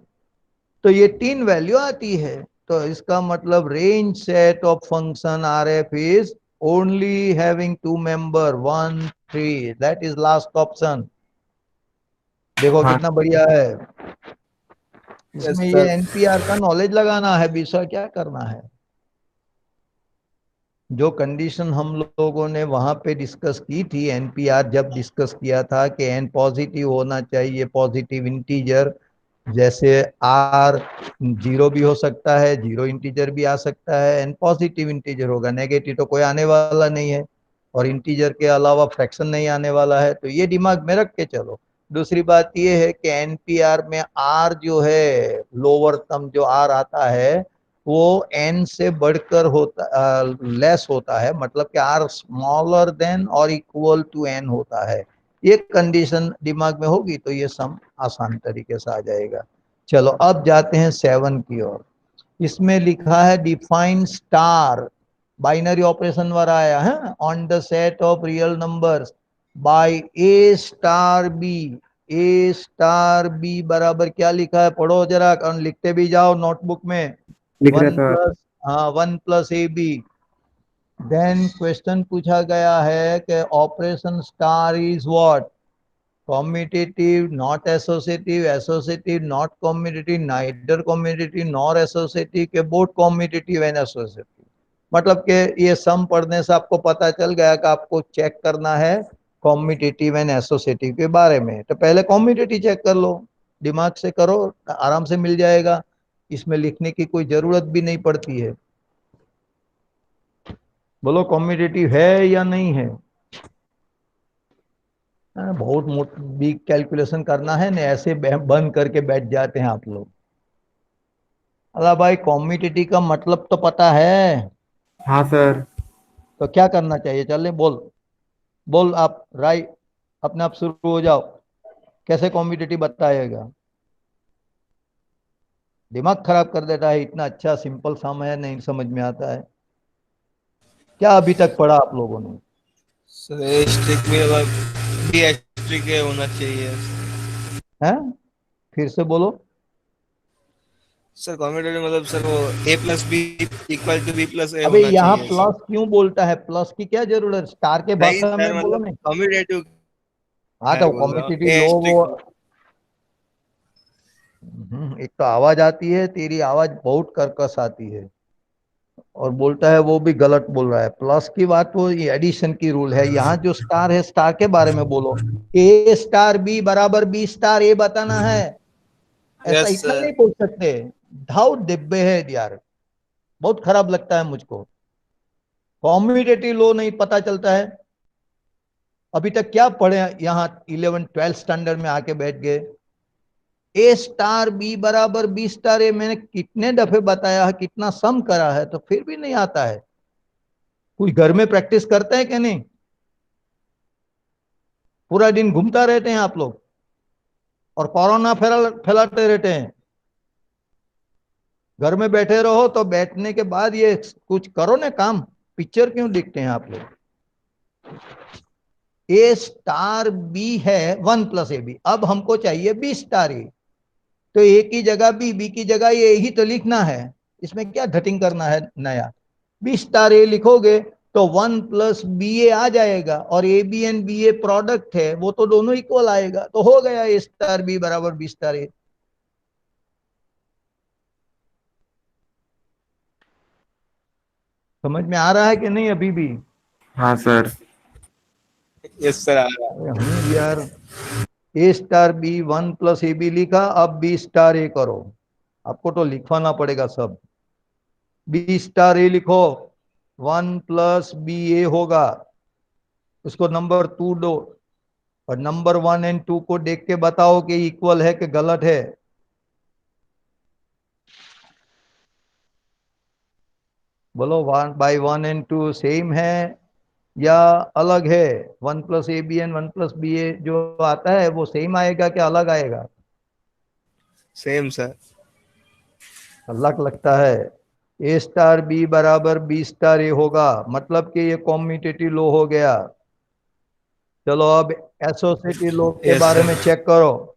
तो ये तीन वैल्यू आती है। तो इसका मतलब range set of function R F is only having two member one three, that is last option. देखो
हाँ
कितना बढ़िया है।
यस
इसमें ये
सर।
एनपीआर का नॉलेज लगाना है, विषय क्या करना है। जो कंडीशन हम लोगों ने वहां पे डिस्कस की थी, एनपीआर जब डिस्कस किया था कि एन पॉजिटिव होना चाहिए, पॉजिटिव इंटीजर। जैसे आर जीरो भी हो सकता है, जीरो इंटीजर भी आ सकता है, एन पॉजिटिव इंटीजर होगा, नेगेटिव तो कोई आने वाला नहीं है, और इंटीजर के अलावा फ्रैक्शन नहीं आने वाला है। तो ये दिमाग में रख के चलो। दूसरी बात ये है कि एनपीआर में आर जो है, लोअर टर्म जो आर आता है, वो n से बढ़कर होता लेस होता है, मतलब कि r स्मॉलर देन और इक्वल टू n होता है। ये कंडीशन दिमाग में होगी तो ये सम आसान तरीके से आ जाएगा। चलो अब जाते हैं 7 की ओर। इसमें लिखा है डिफाइन स्टार, बाइनरी ऑपरेशन वाला आया है, on the set of real numbers by A star B. A star B बराबर क्या लिखा है, पढ़ो जरा और लिखते भी जाओ नोटबुक में।
लिख रहे
वन
थे।
प्लस हाँ 1 + AB। देन क्वेश्चन पूछा गया है कि operation star is what, commutative, not associative, associative, not commutative, neither commutative nor associative, के बोथ कॉम्यूटेटिव एंड एसोसिएटिव। मतलब कि ये सम पढ़ने से आपको पता चल गया कि आपको चेक करना है कॉम्यूटेटिव एंड एसोसिएटिव के बारे में। तो पहले कॉम्यूटेटिव चेक कर लो, दिमाग से करो, आराम से मिल जाएगा, इसमें लिखने की कोई जरूरत भी नहीं पड़ती है। बोलो कॉम्यूटेटिव है या नहीं है? बहुत बिग कैलकुलेशन करना है ना, ऐसे बंद करके बैठ जाते हैं आप लोग। अला भाई कॉम्यूटेटिव का मतलब तो पता है,
हाँ सर।
तो क्या करना चाहिए? चले बोल, बोल आप राइट, अपने आप शुरू हो जाओ, कैसे कॉम्पिटिटिव बताएगा? दिमाग खराब कर देता है, इतना अच्छा सिंपल सम है नहीं समझ में आता है। क्या अभी तक पढ़ा आप लोगों ने?
सर एस्ट्रिक में मतलब बी एस्ट्रिक होना चाहिए।
हैं? फिर से बोलो।
सर कॉम्यूटेटिव मतलब सर वो A plus B equal to B plus A
अबे
होना
यहाँ
चाहिए सर।
प्लस क्यों बोलता है? प्लस की क्या जरूरत है? स्टार के
नहीं
भाषा
सर
में बोलो
मतलब
नहीं।
कॉम्यूटेटिव
हाँ
है
तो
बोल रहा हूँ
कॉम्पिटिटिव
ए
लो वो।
एस्ट्रिक।
एक तो आवाज आती है तेरी, आवाज बहुत कर्कश आती है, और बोलता है वो भी गलत बोल रहा है। प्लस की बात वो एडिशन की रूल है, यहाँ जो स्टार है स्टार के बारे में बोलो। ए स्टार बी बराबर बी स्टार ए बताना है, ऐसा
यस
इतना
सर।
नहीं बोल सकते। धाउ डिब्बे है यार, बहुत खराब लगता है मुझको। कॉम्यूटेटिव लो नहीं पता चलता है। अभी तक क्या पढ़े यहाँ 11th 12th स्टैंडर्ड में आके बैठ गए। ए स्टार बी बराबर बी स्टार ए मैंने कितने दफे बताया है, कितना सम करा है, तो फिर भी नहीं आता है। कुछ घर में प्रैक्टिस करते हैं कि नहीं? पूरा दिन घूमता रहते हैं आप लोग और कोरोना फैलाते रहते हैं। घर में बैठे रहो तो बैठने के बाद ये कुछ करो ना काम। पिक्चर क्यों देखते हैं आप लोग? ए स्टार बी है 1 + AB, अब हमको चाहिए बी स्टार ए। तो ए की जगह बी की जगह ये ही तो लिखना है, इसमें क्या धटिंग करना है नया? बी स्टार ए लिखोगे तो 1 + BA आ जाएगा, और A B and B A product है, वो तो दोनों इक्वल आएगा, तो हो गया ए स्टार बी बराबर बी स्टार ए। समझ में आ रहा है कि नहीं अभी भी?
हाँ सर।
यस सर आ रहा
अरे यार, ए स्टार बी 1 + AB लिखा, अब बी स्टार ए करो। आपको तो लिखवाना पड़ेगा सब। बी स्टार ए लिखो, 1 + BA होगा, उसको नंबर 2 दो, और नंबर 1 और 2 को देख के बताओ कि इक्वल है कि गलत है। बोलो 1/1 और 2 सेम है या अलग है? 1 + AB एंड 1 + BA जो आता है वो सेम आएगा कि अलग आएगा?
Same sir.
अलग लगता है। ए स्टार बी बराबर बी स्टार ए होगा, मतलब कि ये कॉम्यूटेटिव लो हो गया। चलो अब एसोसिएटिव लो के
यस
बारे
सर।
में चेक करो।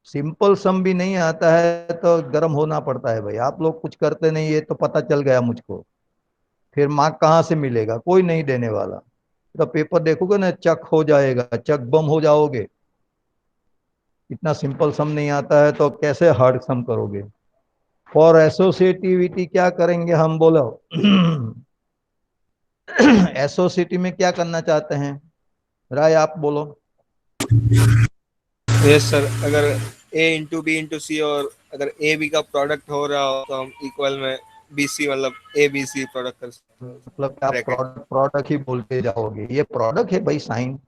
सिंपल सम भी नहीं आता है तो गर्म होना पड़ता है भाई, आप लोग कुछ करते नहीं, ये तो पता चल गया मुझको। फिर मार्क कहाँ से मिलेगा? कोई नहीं देने वाला। तो पेपर देखोगे ना, चक हो जाएगा, चक बम हो जाओगे। इतना सिंपल सम नहीं आता है तो कैसे हार्ड सम करोगे? फॉर एसोसिएटिविटी क्या करेंगे हम, बोलो? एसोसिएटिव में क्या करना चाहते हैं, राय आप बोलो।
यस सर अगर ए इंटू बी इंटू सी और अगर ए बी का प्रोडक्ट हो रहा हो तो हम इक्वल में बी सी मतलब ए बी सी प्रोडक्ट कर सकते हैं।
मतलब कि आप
ब्रैकेट।
प्रोडक्ट प्रोडक्ट ही बोलते जाओगे, ये प्रोडक्ट है भाई, sign.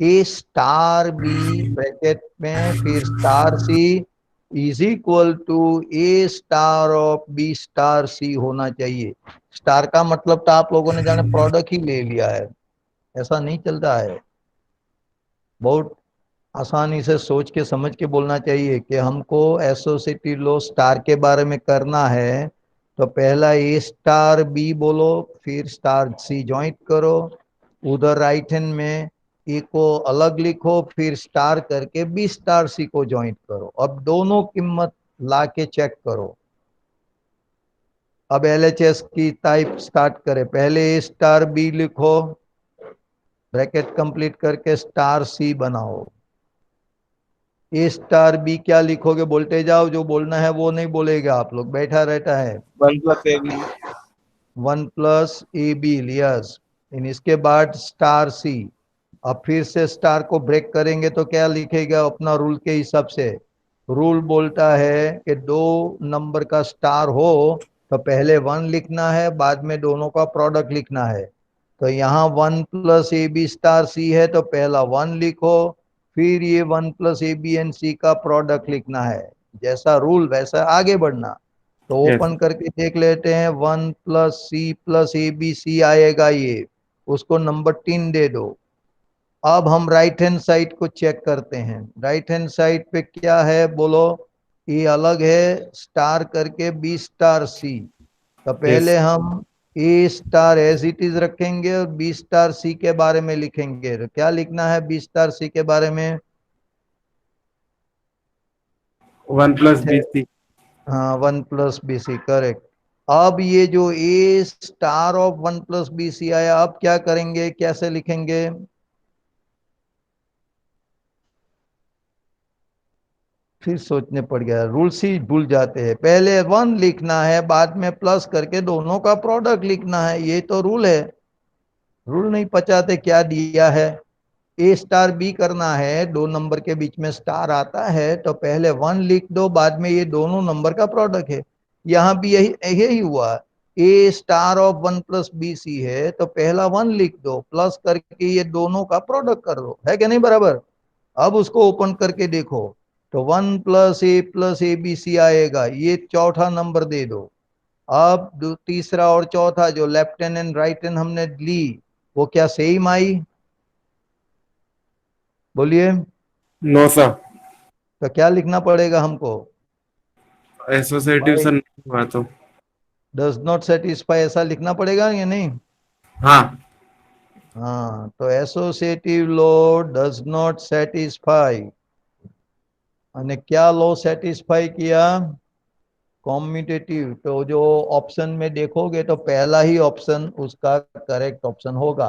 A star B bracket में, फिर star C, is equal to A star of B star C होना चाहिए। स्टार का मतलब तो आप लोगों ने जाने प्रोडक्ट ही ले लिया है, ऐसा नहीं चलता है। बहुत आसानी से सोच के समझ के बोलना चाहिए कि हमको एसोसिएटिव लॉ स्टार के बारे में करना है, तो पहला ए स्टार बी बोलो, फिर स्टार सी ज्वाइंट करो, उधर राइट हैंड में ए को अलग लिखो, फिर स्टार करके बी स्टार सी को ज्वाइंट करो। अब दोनों कीमत ला के चेक करो। अब एलएचएस की टाइप स्टार्ट करें, पहले ए स्टार बी लिखो, ब्रैकेट कंप्लीट करके स्टार सी बनाओ। ए स्टार बी क्या लिखोगे बोलते जाओ, जो बोलना है वो नहीं बोलेगा, आप लोग बैठा रहता है।
1 + AB।
1 + AB, yes. इन इसके बाद स्टार सी। अब फिर से स्टार को ब्रेक करेंगे तो क्या लिखेगा अपना रूल के हिसाब से। रूल बोलता है कि दो नंबर का स्टार हो तो पहले 1 लिखना है, बाद में दोनों का प्रोडक्ट लिखना है। तो यहाँ 1 + AB स्टार सी है तो पहला 1 लिखो, फिर ये 1 + AB एंड सी का प्रोडक्ट लिखना है। जैसा रूल वैसा आगे बढ़ना। तो
यस।
ओपन करके देख लेते हैं, 1 + C + ABC आएगा ये, उसको नंबर 3 दे दो। अब हम राइट हैंड साइड को चेक करते हैं, राइट हैंड साइड पे क्या है बोलो। ये अलग है, स्टार करके बी स्टार सी। तो
यस।
पहले हम ए स्टार एज इट इज रखेंगे और बी स्टार सी के बारे में लिखेंगे। तो क्या लिखना है बी स्टार सी के बारे में।
1 + BC।
हाँ, 1 + BC, करेक्ट। अब ये जो ए स्टार ऑफ 1 + BC आया, अब क्या करेंगे, कैसे लिखेंगे। फिर सोचने पड़ गया, रूल्स ही भूल जाते हैं। पहले 1 लिखना है, बाद में प्लस करके दोनों का प्रोडक्ट लिखना है, ये तो रूल है। रूल नहीं पचाते क्या दिया है। ए स्टार बी करना है, दो नंबर के बीच में स्टार आता है तो पहले 1 लिख दो, बाद में ये दोनों नंबर का प्रोडक्ट है। यहाँ भी यही यही हुआ। ए स्टार ऑफ 1 + BC है तो पहला 1 लिख दो, प्लस करके ये दोनों का प्रोडक्ट कर दो, है क्या नहीं बराबर। अब उसको ओपन करके देखो तो 1 + A + ABC आएगा, ये चौथा नंबर दे दो। अब तीसरा और चौथा जो left hand and right hand हमने ली, वो क्या सेम आई, बोलिए।
No sir.
तो क्या लिखना पड़ेगा हमको।
एसोसिएटिव
बाय
सर नहीं हुआ तो।
डज नॉट सेटिस्फाई ऐसा लिखना पड़ेगा या नहीं।
हाँ।
हाँ, तो associative law does not satisfy. અને क्या लॉ सेटिस्फाई किया, कॉम्यूटेटिव। तो जो ऑप्शन में देखोगे तो पहला ही ऑप्शन उसका करेक्ट ऑप्शन होगा।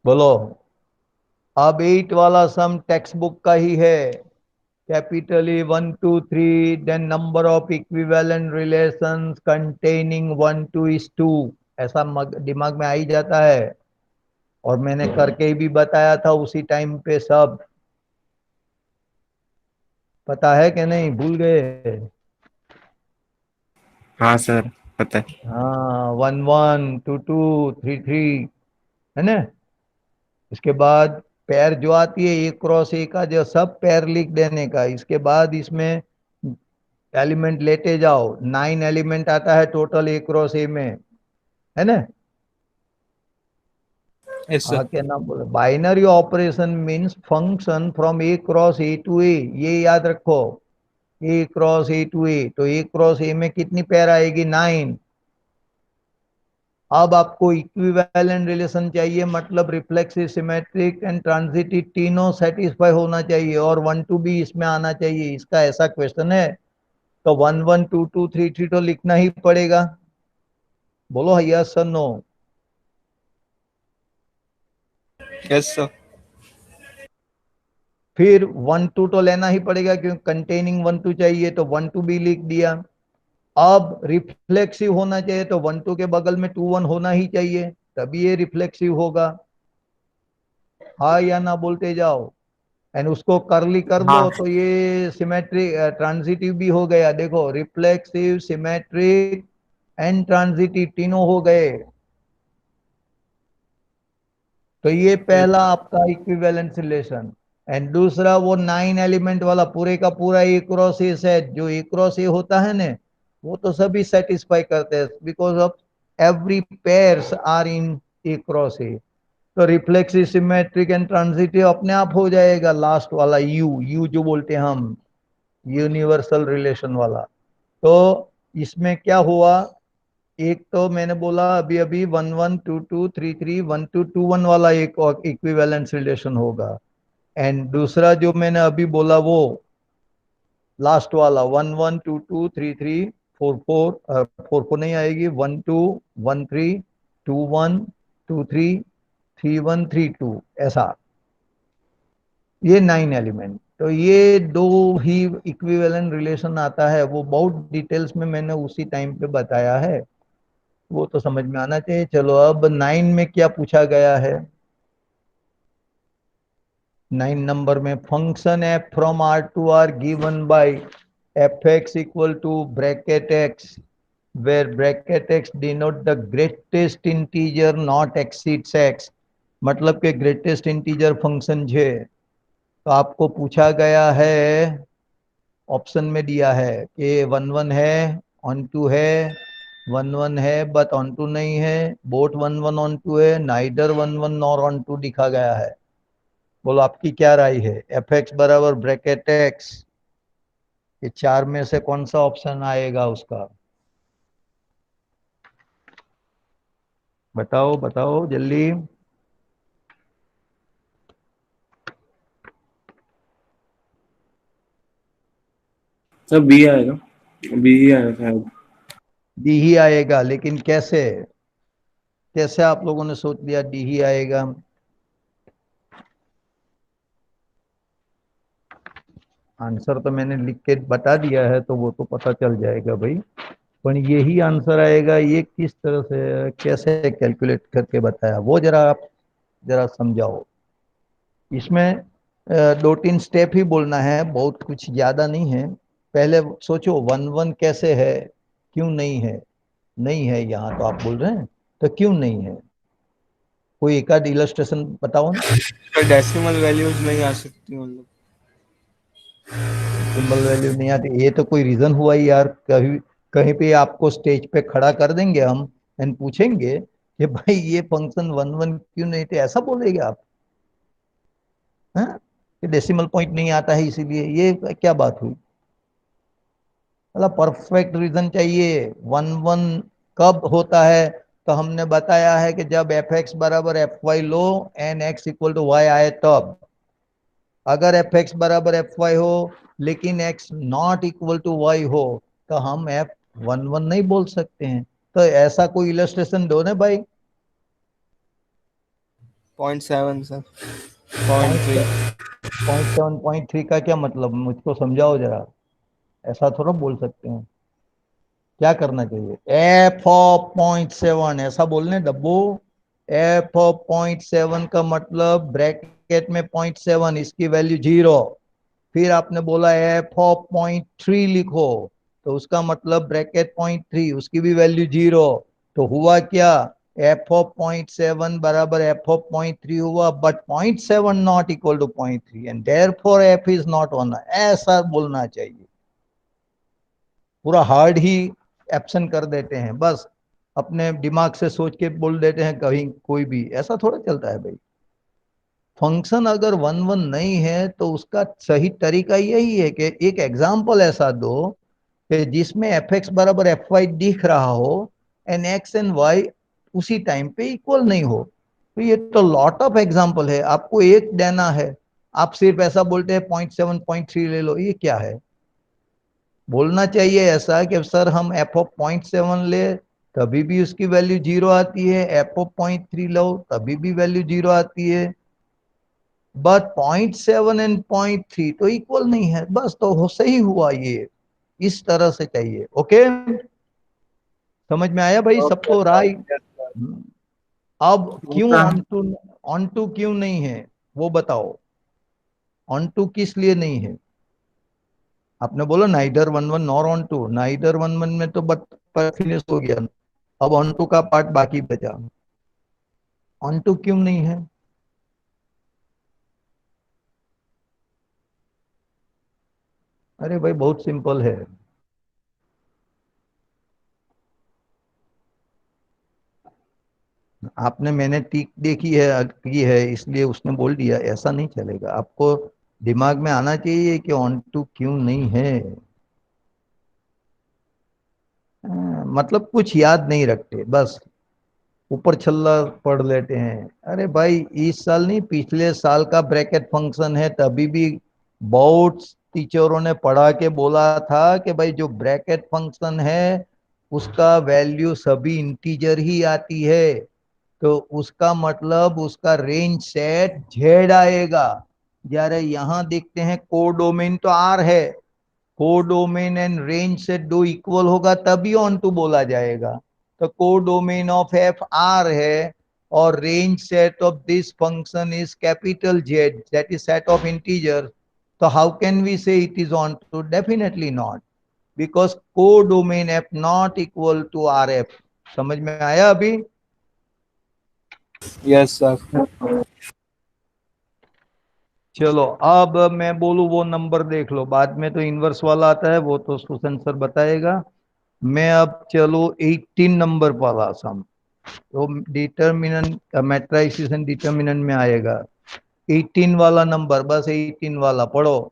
बोलो। अब 8 वाला सम टेक्स्ट बुक का ही है। Capital A 1 2 3, then number of equivalent relations containing 1 2 ऐसा दिमाग में आ ही जाता है। और मैंने करके भी बताया था उसी टाइम पे सब। पता है कि नहीं, भूल गए।
हाँ सर, पता है।
हाँ, 1 1 2 2 3 3, है ना। इसके बाद पैर जो आती है A × A का, जो सब पैर लिख देने का। इसके बाद इसमें एलिमेंट लेते जाओ, 9 एलिमेंट आता है टोटल A × A में, है ना।
Yes sir.
क्या नाम बोले, binary operation means function from A × A to A, ये याद रखो। A × A टू A, तो A × A में कितनी पैर आएगी, 9। अब आपको इक्विवेलेंट रिलेशन चाहिए, मतलब रिफ्लेक्सिव, सिमेट्रिक एंड ट्रांजिटिव तीनों सेटिस्फाई होना चाहिए, और 1 2 भी इसमें आना चाहिए। इसका ऐसा क्वेश्चन है तो 1 1 2 2 3 3 तो लिखना ही पड़ेगा। बोलो yes sir no.
Yes sir.
फिर 1 2 तो लेना ही पड़ेगा क्योंकि कंटेनिंग 1 2 चाहिए, तो 1 2 भी लिख दिया। अब रिफ्लेक्सिव होना चाहिए तो 1 2 के बगल में 2 1 होना ही चाहिए, तभी ये रिफ्लेक्सिव होगा। हाँ या ना बोलते जाओ। एंड उसको करली कर दो
हाँ।
तो ये सिमेट्रिक ट्रांजिटिव भी हो गया। देखो, रिफ्लेक्सिव, सिमेट्रिक एंड ट्रांजिटिव तीनों हो गए। तो ये पहला आपका इक्विवेलेंस रिलेशन। एंड दूसरा वो 9 एलिमेंट वाला पूरे का पूरा ए क्रॉस ए सेट, जो ए क्रॉस ए होता है ना, वो तो सभी सेटिस्फाई करते हैं because of every pairs are in A cross A. तो रिफ्लेक्सिव, सिमेट्रिक एंड ट्रांजिटिव अपने आप हो जाएगा। लास्ट वाला यू, यू जो बोलते हैं हम, यूनिवर्सल रिलेशन वाला। तो इसमें क्या हुआ, एक तो मैंने बोला अभी अभी 11 22 33 12 21 वाला एक इक्विवेलेंस रिलेशन होगा। एंड दूसरा जो मैंने अभी बोला वो लास्ट वाला 11 22 33 44, 44 नहीं आएगी, 12 13 21 23 31 32 ऐसा, ये 9 एलिमेंट। तो ये दो ही इक्विवेलेंट रिलेशन आता है, वो बहुत डिटेल्स में मैंने उसी टाइम पे बताया है, वो तो समझ में आना चाहिए। चलो अब 9 में क्या पूछा गया है, 9 नंबर में function F from R to R given by F X equal to bracket X, where bracket x denote the greatest integer not exceeds x। मतलब के ग्रेटेस्ट इंटीजर फंक्शन है। तो आपको पूछा गया है, ऑप्शन में दिया है कि 1 1 है, ऑन टू है, 1 1 है बट ऑन टू नहीं है, बोथ 1 1 ऑन टू है, नाइडर 1 1 नॉर ऑन टू दिखा गया है। बोलो आपकी क्या राय है, एफ एक्स बराबर ब्रैकेट एक्स, ये चार में से कौन सा ऑप्शन आएगा उसका, बताओ बताओ जल्दी।
सर बी आएगा, बी ही आएगा शायद।
डी ही आएगा, लेकिन कैसे, कैसे आप लोगों ने सोच लिया डी ही आएगा। आंसर तो मैंने लिख के बता दिया है, तो वो तो पता चल जाएगा भाई। पर यही आंसर आएगा, ये किस तरह से कैसे कैलकुलेट करके बताया, वो जरा आप जरा समझाओ। इसमें 2 3 स्टेप ही बोलना है, बहुत कुछ ज्यादा नहीं है। पहले सोचो 1 1 कैसे है, क्यों नहीं है, नहीं है यहाँ तो आप बोल रहे हैं, तो क्यों नहीं है, कोई एक आध इलस्ट्रेशन बताओ ना।
डेसिमल वैल्यूज नहीं आ सकती मतलब।
सिंबल वैल्यू नहीं आती, ये तो कोई रीजन हुआ ही यार। कहीं कहीं पे आपको स्टेज पे खड़ा कर देंगे हम एंड पूछेंगे कि भाई ये फंक्शन 1 1 क्यों नहीं थे, ऐसा बोलेंगे आप, हैं कि डेसिमल पॉइंट नहीं आता है इसीलिए, ये क्या बात हुई। मतलब परफेक्ट रीजन चाहिए। 1 1 कब होता है, तो हमने बताया है कि जब एफ एक्स बराबर एफ वाई लो एन एक्स इक्वल टू वाई आए तब। अगर एफ एक्स बराबर एफ वाई हो लेकिन X not equal to Y हो, तो हम एफ 1 1 नहीं बोल सकते हैं। तो ऐसा कोई इलस्ट्रेशन दो ना भाई।
0.7 सर,
पॉइंट
0.3।
0.7 0.3 का क्या मतलब, मुझको समझाओ जरा। ऐसा थोड़ा बोल सकते हैं, क्या करना चाहिए, एफ ऑफ 0.7 ऐसा बोलने डब्बू। एफ ऑफ 0.7 का मतलब ब्रैकेट में 0.7, इसकी वैल्यू 0। फिर आपने बोला एफ ऑफ 0.3 लिखो, तो उसका मतलब ब्रैकेट 0.3, उसकी भी वैल्यू 0। तो हुआ क्या, एफ ऑफ 0.7 बराबर एफ ऑफ 0.3 हुआ, but 0.7 not equal to 0.3 and therefore F is not 1, ऐसा बोलना चाहिए। पूरा हार्ड ही एप्शन कर देते हैं, बस अपने दिमाग से सोच के बोल देते हैं कहीं कोई भी, ऐसा थोड़ा चलता है भाई। फंक्शन अगर 1 1 नहीं है तो उसका सही तरीका यही है कि एक एग्जाम्पल ऐसा दो कि जिसमें एफ एक्स बराबर एफ वाई दिख रहा हो एंड एक्स एंड वाई उसी टाइम पे इक्वल नहीं हो। तो ये तो लॉट ऑफ एग्जाम्पल है, आपको एक देना है, आप सिर्फ ऐसा बोलते हैं 0.7 0.3 ले लो, ये क्या है। बोलना चाहिए ऐसा कि सर हम एफ ऑफ 0.7 ले, तभी भी उसकी वैल्यू 0 आती है, एफ ऑफ 0.3 लो तभी भी वैल्यू 0 आती है, बट 0.7 एंड 0.3 तो इक्वल नहीं है, बस तो सही हुआ ये, इस तरह से चाहिए। ओके, समझ में आया भाई
ओके
सबको,
सर,
राइट।
Yes sir.
अब क्यों
हाँ,
ऑन टू क्यों नहीं है, वो बताओ। ऑन टू किस लिए नहीं है, आपने बोला neither 1 1 nor onto, neither 1 1 में तो बट फिनिश हो गया, अब ऑन टू का पार्ट बाकी बचा। ऑन टू क्यों नहीं है, अरे भाई बहुत सिंपल है। आपने मैंने टिक देखी है की है इसलिए उसने बोल दिया, ऐसा नहीं चलेगा। आपको दिमाग में आना चाहिए कि ऑन टू क्यों नहीं है। मतलब कुछ याद नहीं रखते, बस ऊपर छल्ला पढ़ लेते हैं। अरे भाई इस साल नहीं पिछले साल का ब्रैकेट फंक्शन है, तभी भी बहुत टीचरों ने पढ़ा के बोला था कि भाई जो ब्रैकेट फंक्शन है उसका वैल्यू सभी इंटीजर ही आती है, तो उसका मतलब उसका रेंज सेट जेड आएगा। जरा यहां देखते हैं कोडोमेन तो आर है, कोडोमेन एंड रेंज सेट दो इक्वल होगा तभी ऑन टू बोला जाएगा। तो कोडोमेन ऑफ एफ आर है और range set of this function is capital Z, that is set of integer. तो how can we say it is onto? Definitely not, because codomain F not equal to R F. समझ में आया अभी?
Yes sir.
चलो अब मैं बोलूं वो नंबर देख लो, बाद में तो इनवर्स वाला आता है, वो तो सुसन सर बताएगा। मैं अब चलो 18 नंबर वाला सम, तो डिटर्मिनेंट मैट्रिसेस एंड डिटर्मिनेंट में आएगा 18 वाला नंबर, बस 18 वाला पढ़ो।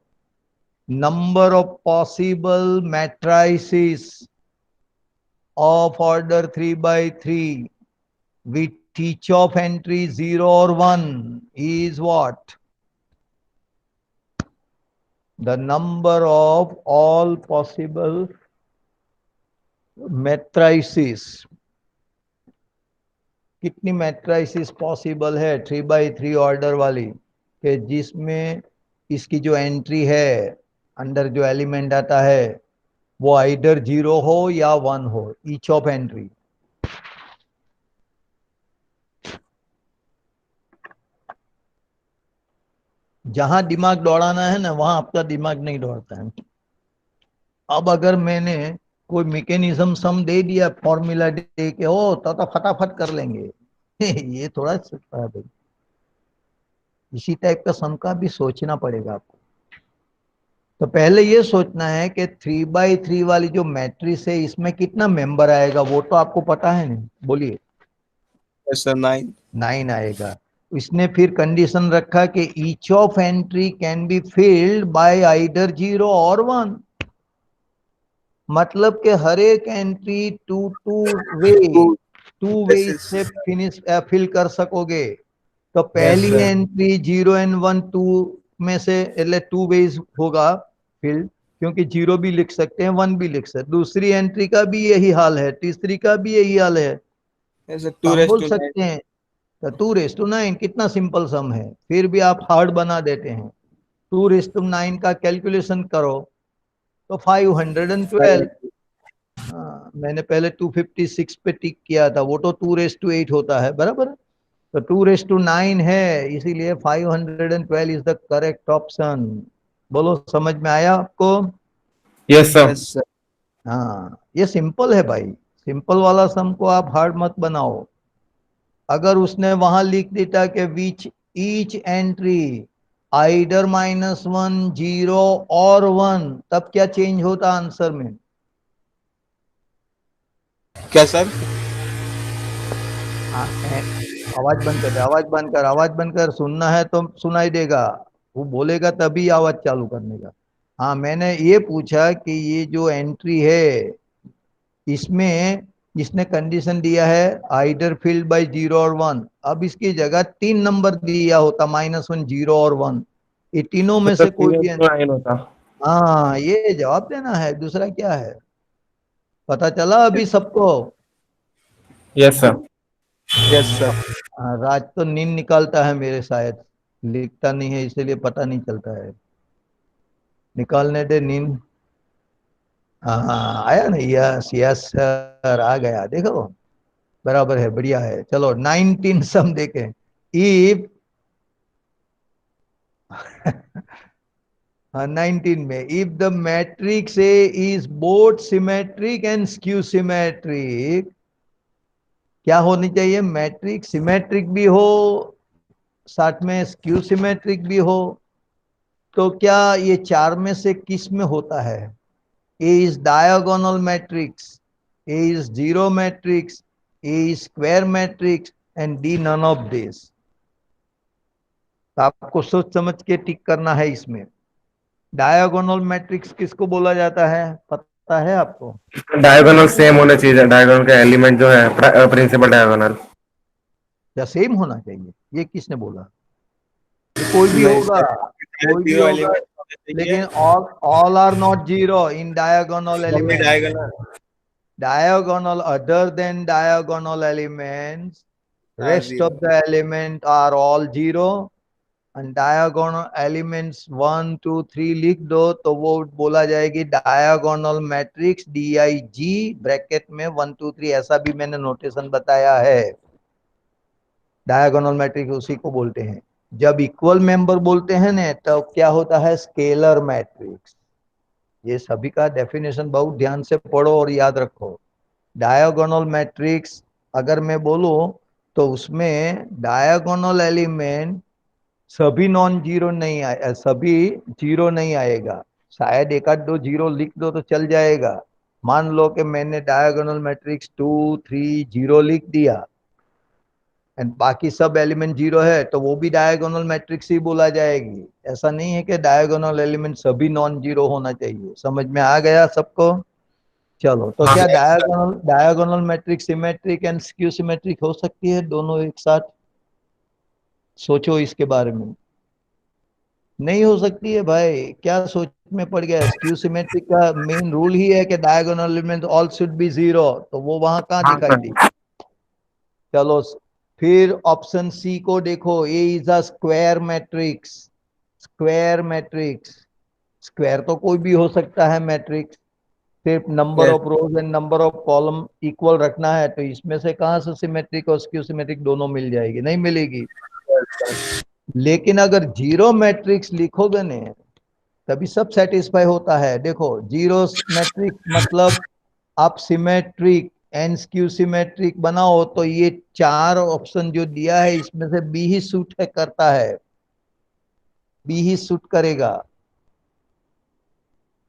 Number of possible matrices of order 3 by 3 with each of entry 0 or 1 is what? The number of all possible matrices। कितनी मैट्रिसेस पॉसिबल है 3 by 3 ऑर्डर वाली, कि जिसमें इसकी जो एंट्री है अंडर जो एलिमेंट आता है वो आइडर 0 हो या 1 हो, ईच ऑफ एंट्री। जहां दिमाग दौड़ाना है ना वहां आपका दिमाग नहीं दौड़ता है। अब अगर मैंने कोई मैकेनिज्म सम दे दिया फॉर्मूला दे के, हो तो फटाफट कर लेंगे। ये थोड़ा सकता है भाई, इसी टाइप का सम का भी सोचना पड़ेगा आपको। तो पहले ये सोचना है कि 3 by 3 वाली जो मैट्रिक्स है इसमें कितना मेंबर आएगा, वो तो आपको पता है नहीं, बोलिए।
Yes sir 9।
9 आएगा। इसने फिर कंडीशन रखा कि each of entry can be filled by either 0 और 1। मतलब कि हर एक एंट्री टू वे से फिनिश फिल कर सकोगे। तो
यस
पहली
सर।
एंट्री 0 एंड 1 टू में से टू वेज होगा फिल, क्योंकि 0 भी लिख सकते हैं 1 भी लिख सकते हैं। दूसरी एंट्री का भी यही हाल है, तीसरी का भी यही हाल है।
यस सर
तो
2
हम
रेस
बोल
टू 9।
सकते हैं तो 2 रेस टू 9 कितना सिंपल सम है, फिर भी आप हार्ड बना देते हैं। 2 रेस टू 9 का कैलकुलेशन करो तो 512। मैंने पहले 256 पे टिक किया था, वो तो 2 रेस टू 8 होता है बराबर। तो 2 रेस टू 9 है, इसीलिए 512 इज द करेक्ट ऑप्शन। बोलो समझ में आया आपको?
Yes sir.
Yes sir.
हाँ ये सिंपल है भाई, सिंपल वाला सम को आप हार्ड मत बनाओ। अगर उसने वहां लिख देता कि विच ईच एंट्री आइडर -1 0 और 1, तब क्या चेंज होता आंसर में?
क्या सर?
आवाज बंद कर दे, आवाज बंद कर, आवाज बंद कर, सुनना है तो सुनाई देगा, वो बोलेगा तभी आवाज चालू करने का। हाँ मैंने ये पूछा कि ये जो एंट्री है इसमें इसने कंडीशन दिया है आइडर फील्ड बाय 0 और 1, अब इसकी जगह 3 नंबर दिया होता -1 0 और 1, ये तीनों में
मतलब
से कोई
3
भी
to 9 होता।
हाँ ये जवाब देना है, दूसरा क्या है? पता चला अभी सबको?
Yes sir.
Yes sir.
हाँ, राज तो नींद निकालता है मेरे, शायद लिखता नहीं है इसीलिए पता नहीं चलता है। निकालने दे नींद। हाँ आया ना, यस यस सर आ गया, देखो बराबर है, बढ़िया है। चलो 19 सम देखें। इफ 19 में if the matrix A is both symmetric and skew symmetric, क्या होनी चाहिए? मैट्रिक्स सिमेट्रिक भी हो साथ में स्क्यू सिमेट्रिक भी हो। तो क्या ये चार में से किस में होता है? A is diagonal matrix, A is zero matrix, A is square matrix and D none of this. तो आपको सोच समझ के टिक करना है इसमें। डायगोनल मैट्रिक्स किसको बोला जाता है, पता है आपको?
डायगोनल सेम होने चाहिए, डायगोनल का एलिमेंट जो है प्रिंसिपल डायगोनल।
या सेम होना चाहिए, ये किसने बोला? ये कोई भी
नहीं
होगा,
सर,
कोई भी
जीरो
होगा,
एलिमेंट होने चाहिए,
लेकिन all are not zero in diagonal
only
element.
Diagonal.
Diagonal other than diagonal elements,
हाँ
rest
zero.
of the element are all zero, and diagonal elements 1 2 3 लिख दो तो वो बोला जाएगी डायगोनल मैट्रिक्स DIG ब्रैकेट में 1 2 3, ऐसा भी मैंने नोटेशन बताया है। डायगोनल मैट्रिक्स उसी को बोलते हैं। जब इक्वल मेंबर बोलते हैं ना तो क्या होता है, स्केलर मैट्रिक्स। ये सभी का डेफिनेशन बहुत ध्यान से पढ़ो और याद रखो। डायगोनल मैट्रिक्स अगर मैं बोलूं तो उसमें डायगोनल एलिमेंट सभी नॉन जीरो नहीं आए, सभी जीरो नहीं आएगा, शायद एक आध दो जीरो लिख दो तो चल जाएगा। मान लो कि मैंने डायगोनल मैट्रिक्स 2 3 0 लिख दिया एंड बाकी सब एलिमेंट जीरो है तो वो भी डायगोनल मैट्रिक्स ही बोला जाएगी। ऐसा नहीं है कि डायगोनल एलिमेंट सभी नॉन जीरो होना चाहिए। समझ में आ गया सबको? चलो, तो
हाँ
क्या
yes sir.
Diagonal matrix symmetric and skew symmetric हो सकती है दोनों एक साथ? सोचो इसके बारे में। नहीं हो सकती है भाई, क्या सोच में पड़ गया? स्क्यू सिमेट्रिक का मेन रूल ही है कि diagonal element all should be zero, तो वो वहां कहाँ
हाँ
दिखाई दी?
सर।
चलो, फिर ऑप्शन सी को देखो, A is a square matrix. Square matrix, square तो कोई भी हो सकता है मैट्रिक्स, सिर्फ number
yes.
Of rows and number of column equal रखना है, तो इसमें से कहां से सिमेट्रिक और स्क्यू सिमेट्रिक दोनों मिल जाएगी? नहीं मिलेगी। लेकिन अगर जीरो मैट्रिक्स लिखोगे ने तभी सब सेटिस्फाई होता है। देखो, जीरो मैट्रिक्स मतलब आप सिमेट्रिक एंड स्क्यू सिमेट्रिक बनाओ तो ये चार ऑप्शन जो दिया है इसमें से बी ही सूट है, करता है, बी ही सूट करेगा।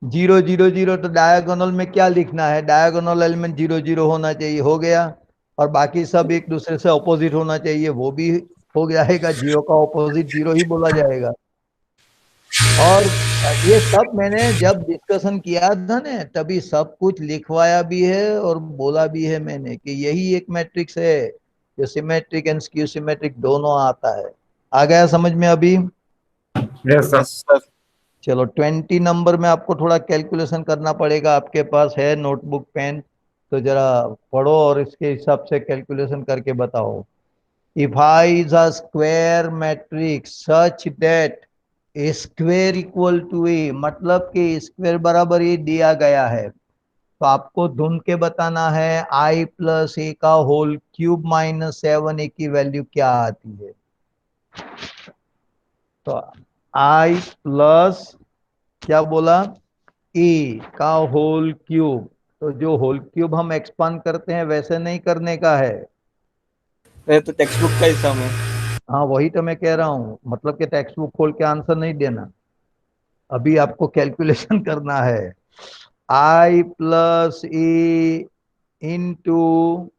जीरो जीरो जीरो तो डायगोनल में क्या लिखना है, डायगोनल एलिमेंट जीरो जीरो होना चाहिए, हो गया। और बाकी सब एक दूसरे से ऑपोजिट होना चाहिए, वो भी हो जाएगा। जीरो का ऑपोजिट जीरो ही बोला जाएगा। और ये सब मैंने जब डिस्कशन किया था ना तभी सब कुछ लिखवाया भी है और बोला भी है मैंने कि यही एक मैट्रिक्स है जो सिमेट्रिक एंड स्क्यू सिमेट्रिक दोनों आता है। आ गया समझ में अभी?
Yes sir.
Yes sir.
चलो, 20 नंबर में आपको थोड़ा कैलकुलेशन करना पड़ेगा। आपके पास है नोटबुक पेन तो जरा पढ़ो और इसके हिसाब से कैलकुलेशन करके बताओ। If I is a square matrix such that A square equal to A, मतलब कि स्क्वायर बराबर ये दिया गया है, तो आपको ढूंढ के बताना है आई प्लस ए का होल क्यूब माइनस 7 ए की वैल्यू क्या आती है। तो आई प्लस क्या बोला, ए का होल क्यूब। तो जो होल क्यूब हम एक्सपांड करते हैं वैसे नहीं करने का है।
ये तो टेक्स्ट बुक का ही सम है।
हाँ, वही तो मैं कह रहा हूँ, मतलब कि टेक्स्ट बुक खोल के आंसर नहीं देना, अभी आपको कैलकुलेशन करना है। आई plus A into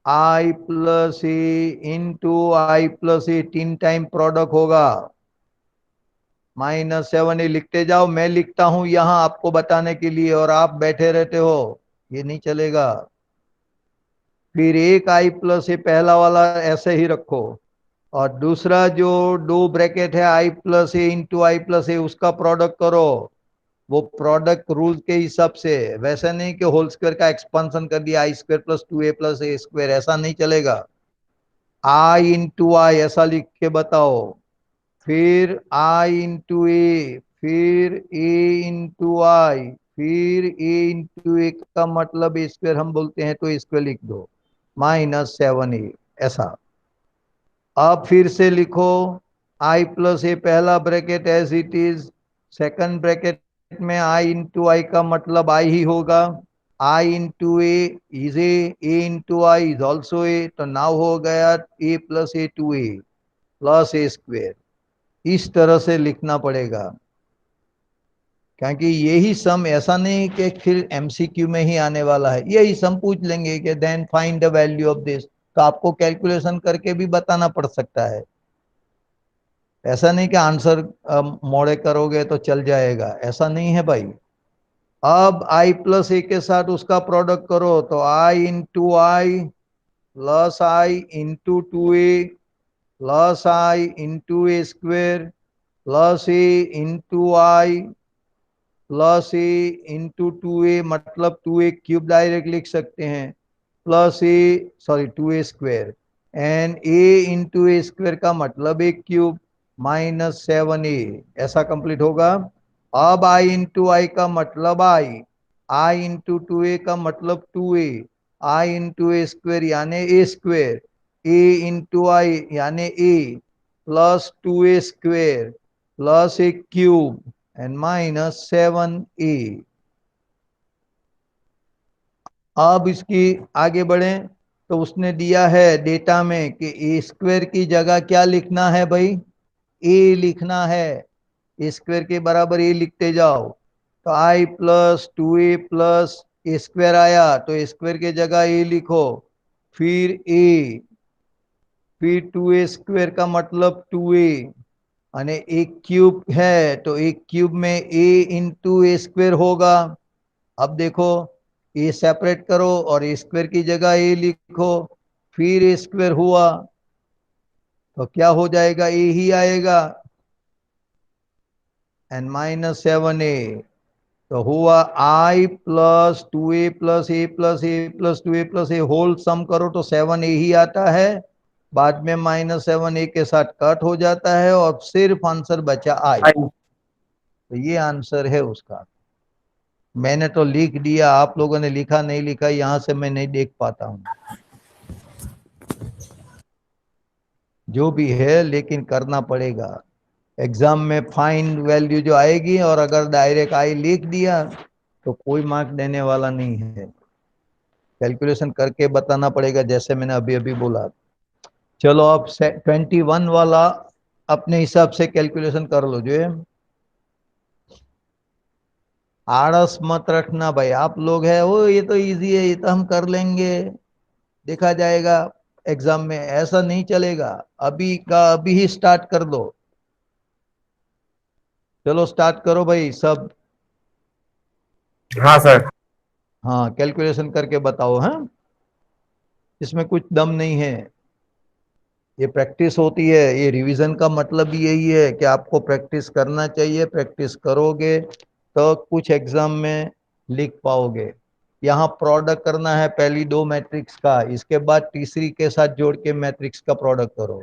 I plus A into I plus A, 3 time product होगा, -7 लिखते जाओ। मैं लिखता हूं यहां आपको बताने के लिए और आप बैठे रहते हो, ये नहीं चलेगा। फिर एक आई प्लस ए पहला वाला ऐसे ही रखो, और दूसरा जो दो ब्रैकेट है आई plus A into I plus ए उसका प्रोडक्ट करो। वो प्रोडक्ट रूल के हिसाब से, वैसे नहीं कि होल स्क्वायर का एक्सपांशन कर दिया आई स्क्वायर प्लस 2a प्लस ए स्क्वायर, ऐसा नहीं चलेगा। आई इंटू आई ऐसा लिख के बताओ, फिर आई इंटू ए, फिर ए इंटू आई, फिर ए इंटू ए का मतलब ए स्क्वायर हम बोलते हैं तो स्क्वायर लिख दो, -7a ऐसा। अब फिर से लिखो, आई प्लस ए पहला bracket as it is, second bracket में आई इंटू आई का मतलब आई ही होगा, I into A is A into I is also A, तो नाउ हो गया A plus A two A plus A square. इस तरह से लिखना पड़ेगा, क्योंकि यही सम, ऐसा नहीं कि फिर एमसीक्यू में ही आने वाला है, यही सम पूछ लेंगे कि then find the value of this, तो आपको कैलकुलेशन करके भी बताना पड़ सकता है। ऐसा नहीं कि आंसर मोड़े करोगे तो चल जाएगा, ऐसा नहीं है भाई। अब आई प्लस ए के साथ उसका प्रोडक्ट करो, तो I into I plus I into two A plus I into A square plus A into I plus A into two A, मतलब टू ए क्यूब डायरेक्ट लिख सकते हैं, plus A, sorry two A square, and A into A square का मतलब A cube minus seven A, ऐसा complete होगा। अब आई into I का मतलब आई इंटू टू ए का मतलब two A, I into A square यानी A square, A into I यानी A, plus two A square plus A cube and minus seven A. अब इसकी आगे बढ़े, तो उसने दिया है डेटा में कि ए स्क्वेयर की जगह क्या लिखना है भाई, ए लिखना है, ए स्क्वेयर के बराबर ए लिखते जाओ। तो आई plus two A plus A square आया, तो ए स्क्वेयर के जगह ए लिखो, फिर ए, फिर टू ए स्क्वेयर का मतलब टू ए, यानी एक क्यूब है तो एक क्यूब में ए इंटू ए स्क्वेयर होगा। अब देखो, ए सेपरेट करो और ए स्क्वेयर की जगह ए लिखो, फिर ए स्क्वेयर हुआ तो क्या हो जाएगा, ए ही आएगा, एंड माइनस सेवन ए, तो हुआ आई plus two A plus A plus A plus two A plus A, whole सम करो तो सेवन ए ही आता है, बाद में माइनस सेवन ए के साथ कट हो जाता है और सिर्फ आंसर बचा आई।
आई।
तो ये आंसर है उसका। मैंने तो लिख दिया, आप लोगों ने लिखा नहीं लिखा यहां से मैं नहीं देख पाता हूं, जो भी है लेकिन करना पड़ेगा। एग्जाम में फाइंड वैल्यू जो आएगी, और अगर डायरेक्ट आई लिख दिया तो कोई मार्क देने वाला नहीं है, कैलकुलेशन करके बताना पड़ेगा, जैसे मैंने अभी अभी बोला। चलो अब 21 वाला अपने हिसाब से कैलकुलेशन कर लो। जो है, आलस मत रखना भाई, आप लोग है वो, ये तो इजी है, ये तो हम कर लेंगे, देखा जाएगा एग्जाम में, ऐसा नहीं चलेगा। अभी का अभी ही स्टार्ट कर दो, चलो स्टार्ट करो भाई सब।
हाँ सर।
हाँ कैलकुलेशन करके बताओ, हाँ, इसमें कुछ दम नहीं है, ये प्रैक्टिस होती है, ये रिवीजन का मतलब भी यही है कि आपको प्रैक्टिस करना चाहिए, प्रैक्टिस करोगे तो कुछ एग्जाम में लिख पाओगे। यहाँ प्रोडक्ट करना है पहली दो मैट्रिक्स का, इसके बाद तीसरी के साथ जोड़ के मैट्रिक्स का प्रोडक्ट करो,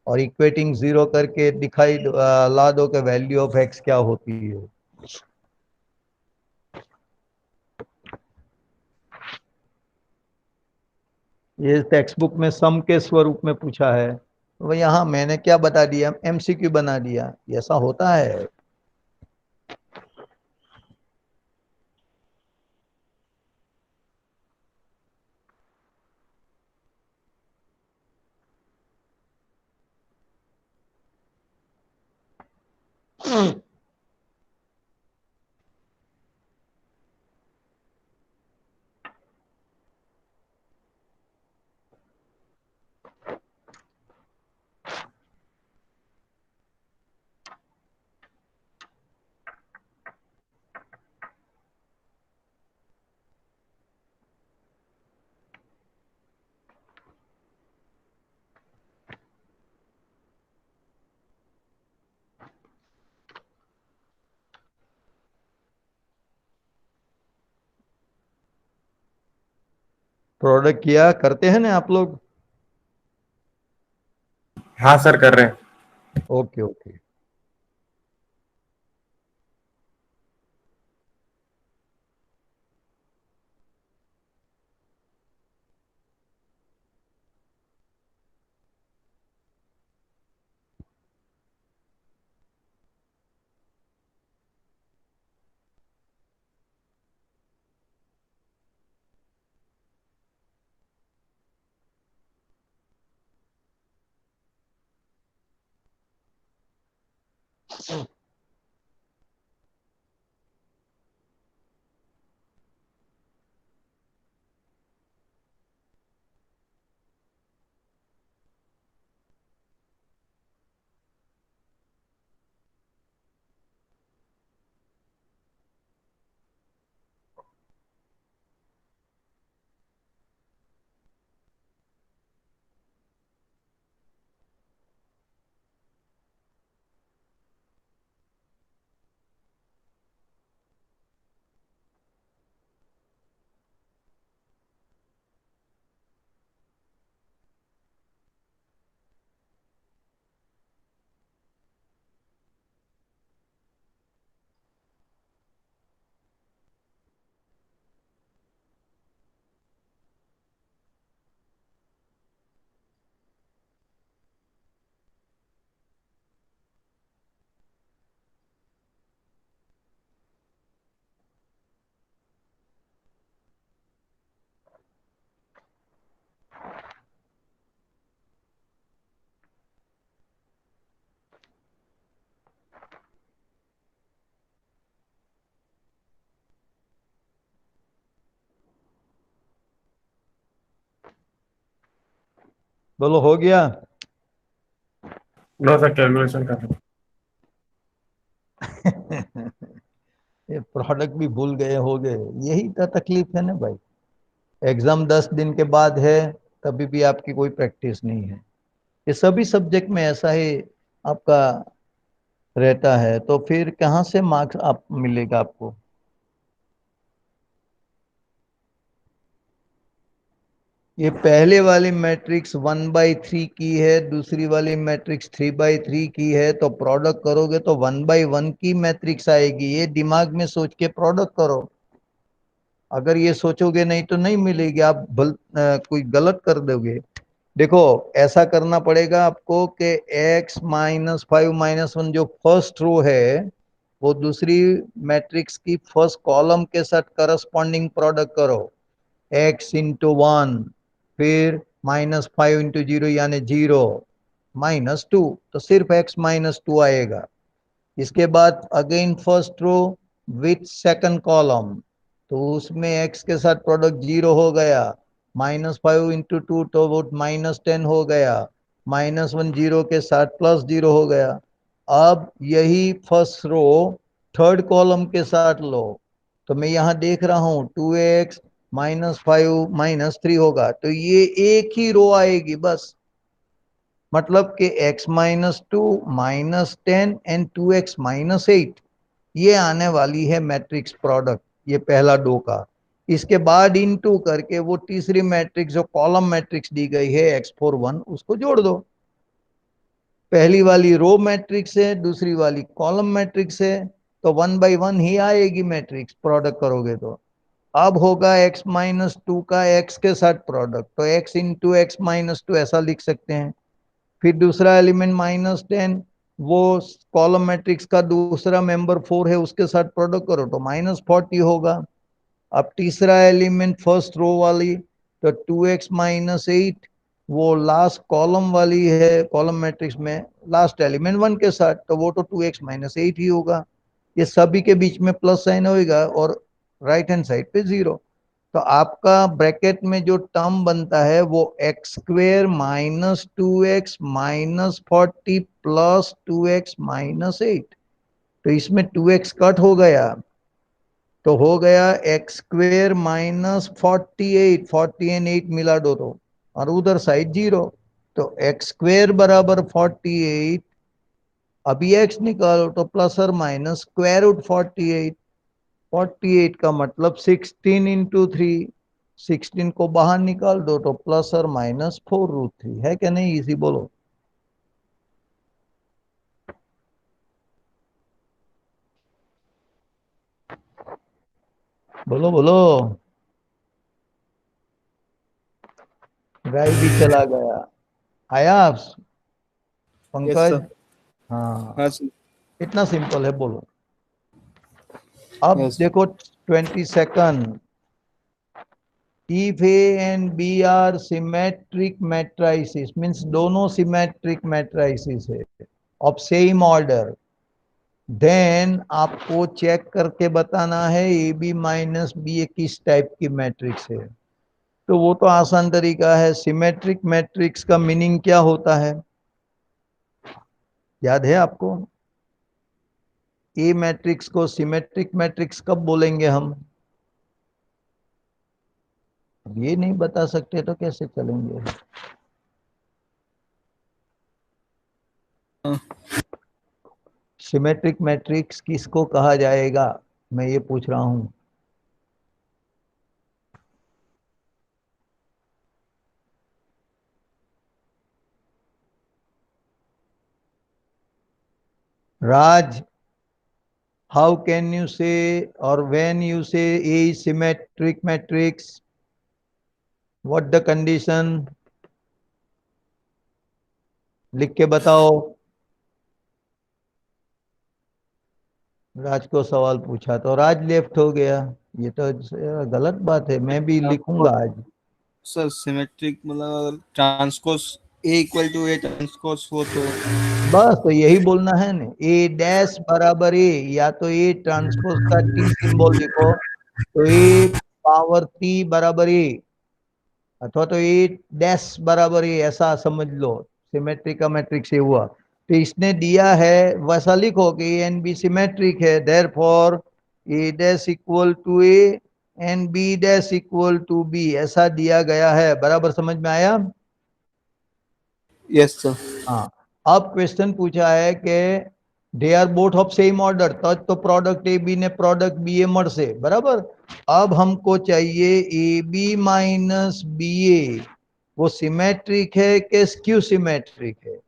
और इक्वेटिंग जीरो करके दिखाई ला दो कि वैल्यू ऑफ एक्स क्या होती है। ये टेक्स्ट बुक में सम के स्वरूप में पूछा है, तो यहाँ मैंने क्या बता दिया, एमसीक्यू बना दिया, ऐसा होता है। प्रोडक्ट किया करते हैं ना आप लोग?
हाँ सर कर रहे हैं।
Okay okay. बोलो हो गया।
नो सर, कैलकुलेशन कर रहे
ये प्रोडक्ट भी भूल गए हो गए, यही तो तकलीफ है ना भाई। एग्जाम 10 दिन के बाद है, तभी भी आपकी कोई प्रैक्टिस नहीं है। ये सभी सब्जेक्ट में ऐसा ही आपका रहता है, तो फिर कहाँ से मार्क्स आप मिलेगा आपको। ये पहले वाली मैट्रिक्स 1/3 की है, दूसरी वाली मैट्रिक्स 3/3 की है, तो प्रोडक्ट करोगे तो 1/1 की मैट्रिक्स आएगी। ये दिमाग में सोच के प्रोडक्ट करो। अगर ये सोचोगे नहीं तो नहीं मिलेगी, आप कोई गलत कर दोगे। देखो, ऐसा करना पड़ेगा आपको कि x-5 - 1 जो फर्स्ट रो है, वो दूसरी मैट्रिक्स की फर्स्ट कॉलम के साथ करस्पॉन्डिंग प्रोडक्ट करो। x × 1, फिर -5 × 0 यानी 0, -2, तो सिर्फ x-2 आएगा। इसके बाद again first row with second column, तो उसमें x के साथ प्रोडक्ट 0 हो गया, -5 × 2 तो वो -10 हो गया, -1 0 के साथ +0 हो गया। अब यही फर्स्ट रो थर्ड कॉलम के साथ लो, तो मैं यहाँ देख रहा हूँ 2x -5 -3 होगा, तो ये एक ही रो आएगी बस। मतलब कि x-2 -10 एंड 2x-8, ये आने वाली है मैट्रिक्स प्रोडक्ट, ये पहला दो का। इसके बाद इनटू करके वो तीसरी मैट्रिक्स जो कॉलम मैट्रिक्स दी गई है x4 1, उसको जोड़ दो। पहली वाली रो मैट्रिक्स है, दूसरी वाली कॉलम मैट्रिक्स है, तो 1/1 ही आएगी मैट्रिक्स प्रोडक्ट करोगे तो। अब होगा x-2 का x के साथ प्रोडक्ट, तो x × x-2 ऐसा लिख सकते हैं। फिर दूसरा एलिमेंट -10, वो कॉलम मैट्रिक्स का दूसरा मेंबर 4 है, उसके साथ प्रोडक्ट करो तो -40 होगा। अब तीसरा एलिमेंट फर्स्ट रो वाली, तो 2x-8, वो लास्ट कॉलम वाली है, कॉलम मैट्रिक्स में लास्ट एलिमेंट 1 के साथ, तो वो तो 2x-8 ही होगा। ये सभी के बीच में प्लस साइन होगा और राइट हैंड साइड पे 0। तो आपका ब्रैकेट में जो टर्म बनता है वो x² -2x -40 +2x-8, तो इसमें 2x कट हो गया, तो हो गया x² -48, 40 एंड 8 मिला दो तो, और उधर साइड 0, तो x² बराबर 48। अभी x निकालो तो ±√48, 48 का मतलब 16 × 3, 16 को बाहर निकाल दो तो ±4√3 है क्या नहीं, इसी बोलो। बोलो बोलो। गाय भी चला गया, आया आप
यस
पंकज।
सर।
हाँ,
हाँ सर।
इतना सिंपल है, बोलो। अब
यस।
देखो 22nd, if A and B are symmetric matrices, means दोनों symmetric matrices है of same order, देन आपको चेक करके बताना है ए बी माइनस बी ए किस टाइप की मैट्रिक्स है। तो वो तो आसान तरीका है। सिमेट्रिक मैट्रिक्स का मीनिंग क्या होता है, याद है आपको? ए मैट्रिक्स को सिमेट्रिक मैट्रिक्स कब बोलेंगे हम? अब ये नहीं बता सकते तो कैसे चलेंगे? सिमेट्रिक मैट्रिक्स किसको कहा जाएगा, मैं ये पूछ रहा हूं। राज, how can you say or when you say A is symmetric matrix, what the condition? लिख के बताओ। राज को सवाल पूछा तो राज लेफ्ट हो गया, ये तो गलत बात है, मैं भी लिखूंगा आज।
सर सिमेट्रिक मतलब अगर ट्रांसकोस ए इक्वल टू ए ट्रांसकोस हो तो
बस तो यही बोलना है ना, ए डैश बराबर ए, या तो ए ट्रांसपोज का टी सिंबल लिखो, तो ए पावर टी बराबर ए, अथवा तो ए डैश बराबर ए, ऐसा समझ लो। सिमेट्रिक का मैट्रिक्स ये हुआ। तो इसने दिया है वैसा लिखो कि ए एंड बी सिमेट्रिक है, therefore A dash equal to A and B dash equal to B, ऐसा दिया गया है। बराबर समझ में आया?
Yes sir.
हाँ। अब क्वेश्चन पूछा है कि they are both of same order, तो प्रोडक्ट ए बी ने प्रोडक्ट बी ए मर से बराबर। अब हमको चाहिए A B minus B A, वो सिमेट्रिक है कि स्क्यू सिमेट्रिक है,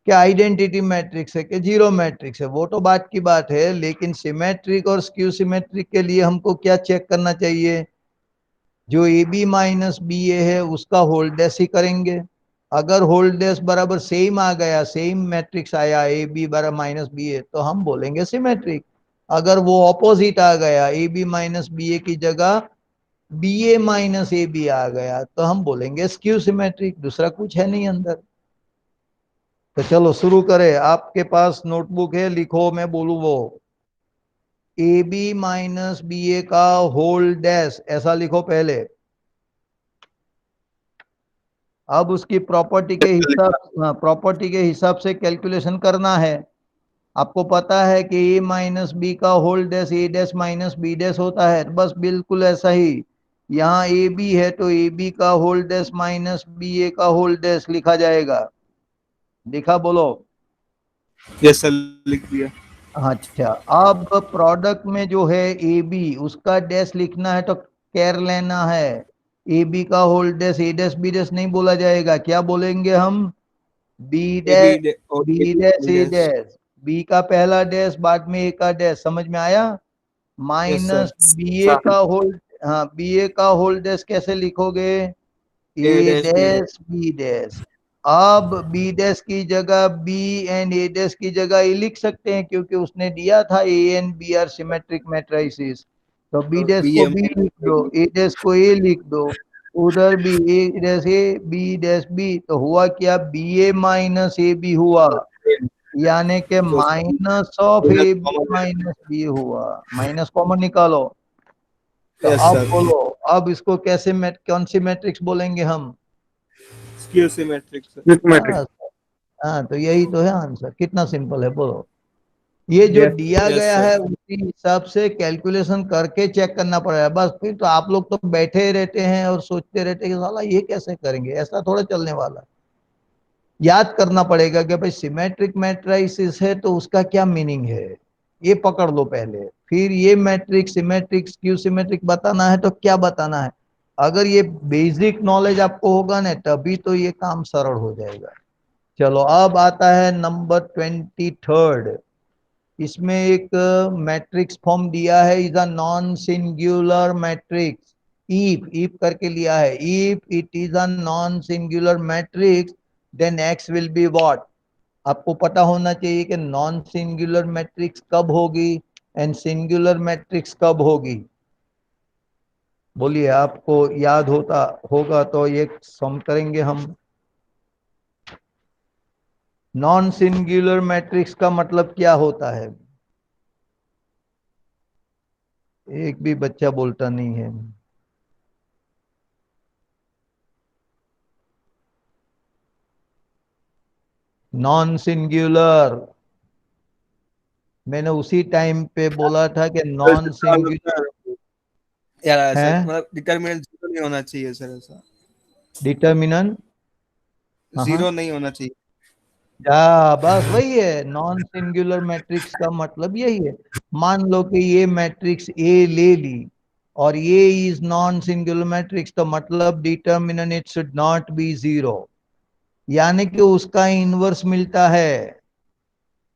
क्या आइडेंटिटी मैट्रिक्स है कि जीरो मैट्रिक्स है, वो तो बात की बात है। लेकिन सिमेट्रिक और स्क्यू सिमेट्रिक के लिए हमको क्या चेक करना चाहिए? जो A B minus B A है उसका होल डैश ही करेंगे। अगर होल डैश बराबर सेम आ गया, सेम मैट्रिक्स आया ए बी बराबर माइनस बी ए, तो हम बोलेंगे सिमेट्रिक। अगर वो ऑपोजिट आ गया, A B minus B A की जगह B A minus A B आ गया, तो हम बोलेंगे स्क्यू सिमेट्रिक। दूसरा कुछ है नहीं अंदर। तो चलो शुरू करें। आपके पास नोटबुक है, लिखो, मैं बोलू वो। ए बी माइनस बी ए का होल डैश, ऐसा लिखो पहले। अब उसकी प्रॉपर्टी के हिसाब से कैलकुलेशन करना है। आपको पता है कि ए माइनस बी का होल डैश ए डैश माइनस बी डैश होता है, बस बिल्कुल ऐसा ही यहाँ ए बी है तो ए बी का होल डैश माइनस बी ए का होल डैश लिखा जाएगा। लिखा? बोलो।
यस सर, लिख दिया।
अच्छा, अब प्रोडक्ट में जो है ए बी, उसका डैश लिखना है तो केयर लेना है। ए बी का होल डैश ए डैश बी डैश नहीं बोला जाएगा, क्या बोलेंगे हम? बी
ए
डैश
बी और
बी डैश ए डैश, बी का पहला डैश बाद में ए का डैश, समझ में आया?
Yes sir.
माइनस बी ए का होल, हाँ बी ए का होल डैश कैसे लिखोगे?
A
A
dash B
dash B dash. अब बी डैश की जगह बी एंड ए डैश की जगह ए लिख सकते हैं, क्योंकि उसने दिया था A and B are symmetric matrices. तो बी डैश
बी
को
एम
बी लिख दो, ए डैश को ए लिख दो, उधर भी A dash A B dash B, तो हुआ क्या? B A minus A B हुआ, यानी कि
तो
minus of A B minus B हुआ। माइनस कॉमन निकालो। तो
यस
अब
सर।
बोलो, अब इसको कैसे कौन सी मैट्रिक्स बोलेंगे हम?
Skew symmetric sir.
सिमेट्रिक।
बस। हाँ, तो यही तो है आंसर। कितना सिंपल है, बोलो। ये जो
यस।
दिया
यस
गया
सर।
है उसी हिसाब से कैलकुलेशन करके चेक करना पड़ेगा। बस फिर तो आप लोग तो बैठे ही रहते हैं और सोचते रहते हैं कि साला ये कैसे करेंगे, ऐसा थोड़ा चलने वाला है। याद करना पड़ेगा कि भाई सिमेट्रिक मैट्रिसेस है तो उसका क्या मीनिंग है, ये पकड़ लो पहले। फिर ये मैट्रिक सिमेट्रिक स्क्यू सिमेट्रिक बताना है तो क्या बताना है। अगर ये बेसिक नॉलेज आपको होगा ना, तभी तो ये काम सरल हो जाएगा। चलो, अब आता है नंबर 23rd। इसमें एक मैट्रिक्स फॉर्म दिया है, is a non singular matrix. If करके लिया है, if it is a non singular matrix then X will be what. आपको पता होना चाहिए कि नॉन सिंगुलर मैट्रिक्स कब होगी एंड सिंगुलर मैट्रिक्स कब होगी। बोलिए, आपको याद होता होगा तो ये सम करेंगे हम। नॉन सिंगुलर मैट्रिक्स का मतलब क्या होता है? एक भी बच्चा बोलता नहीं है। नॉन सिंगुलर, मैंने उसी टाइम पे बोला था कि नॉन सिंगुलर
यार ऐसा
है।
मतलब डिटर्मिनेंट जीरो नहीं होना चाहिए सर, ऐसा
डिटर्मिनेंट, हाँ,
जीरो नहीं होना चाहिए।
या बस वही है, नॉन सिंगुलर मैट्रिक्स का मतलब यही है। मान लो कि ये मैट्रिक्स ए ले ली और ये इज नॉन सिंगुलर मैट्रिक्स, तो मतलब determinant it should not be zero, यानी कि उसका इनवर्स मिलता है।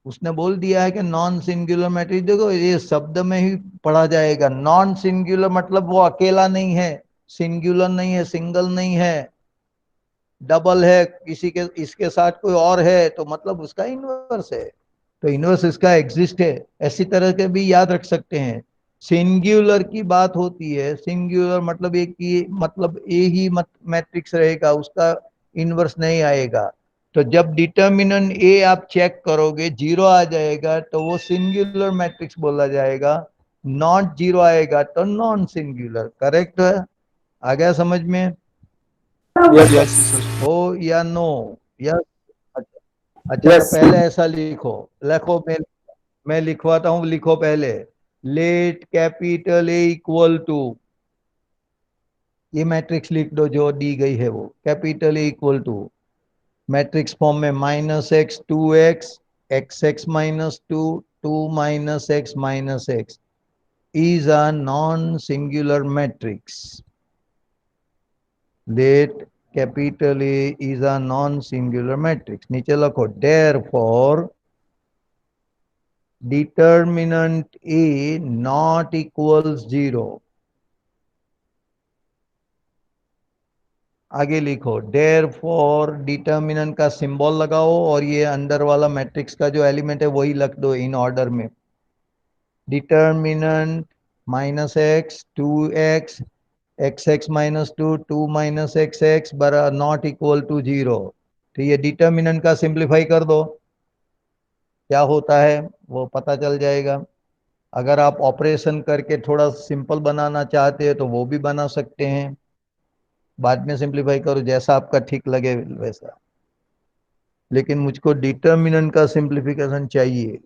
उसने बोल दिया है कि नॉन सिंगुलर मैट्रिक्स, देखो ये शब्द में ही पढ़ा जाएगा। नॉन सिंगुलर मतलब वो अकेला नहीं है, सिंगुलर नहीं है, सिंगल नहीं है, डबल है, किसी के इसके साथ कोई और है, तो मतलब उसका इनवर्स है। तो इनवर्स इसका एग्जिस्ट है, ऐसी तरह के भी याद रख सकते हैं। सिंगुलर की बात होती है, सिंगुलर मतलब एक ही, मतलब ए ही मैट्रिक्स रहेगा, उसका इनवर्स नहीं आएगा। तो जब डिटर्मिनेंट ए आप चेक करोगे जीरो आ जाएगा तो वो सिंगुलर मैट्रिक्स बोला जाएगा, नॉट जीरो आएगा तो नॉन सिंगुलर। करेक्ट है? आ गया समझ में?
Yes sir.
हो या नो? यस। अच्छा, अच्छा, तो
यस।
पहले ऐसा लिखो, लिखो, मैं लिखवाता हूँ, लिखो पहले। Let capital A equal to, ये मैट्रिक्स लिख दो जो दी गई है वो, capital A equal to matrix form में -x 2x, x -2 2 - x is a non-singular matrix. Let capital A is a non-singular matrix. नीचे लिखो therefore determinant A not equals 0. आगे लिखो therefore डिटर्मिनेंट का सिंबल लगाओ और ये अंदर वाला मैट्रिक्स का जो एलिमेंट है वही लिख दो इन ऑर्डर में। Determinant -x 2x, x - 2 2 - x not equal to 0। तो ये डिटर्मिनेंट का सिंप्लीफाई कर दो, क्या होता है वो पता चल जाएगा। अगर आप ऑपरेशन करके थोड़ा सिंपल बनाना चाहते हैं तो वो भी बना सकते हैं, बाद में सिंप्लीफाई करो, जैसा आपका ठीक लगे वैसा। लेकिन मुझको डिटर्मिनेंट का सिंप्लीफिकेशन चाहिए।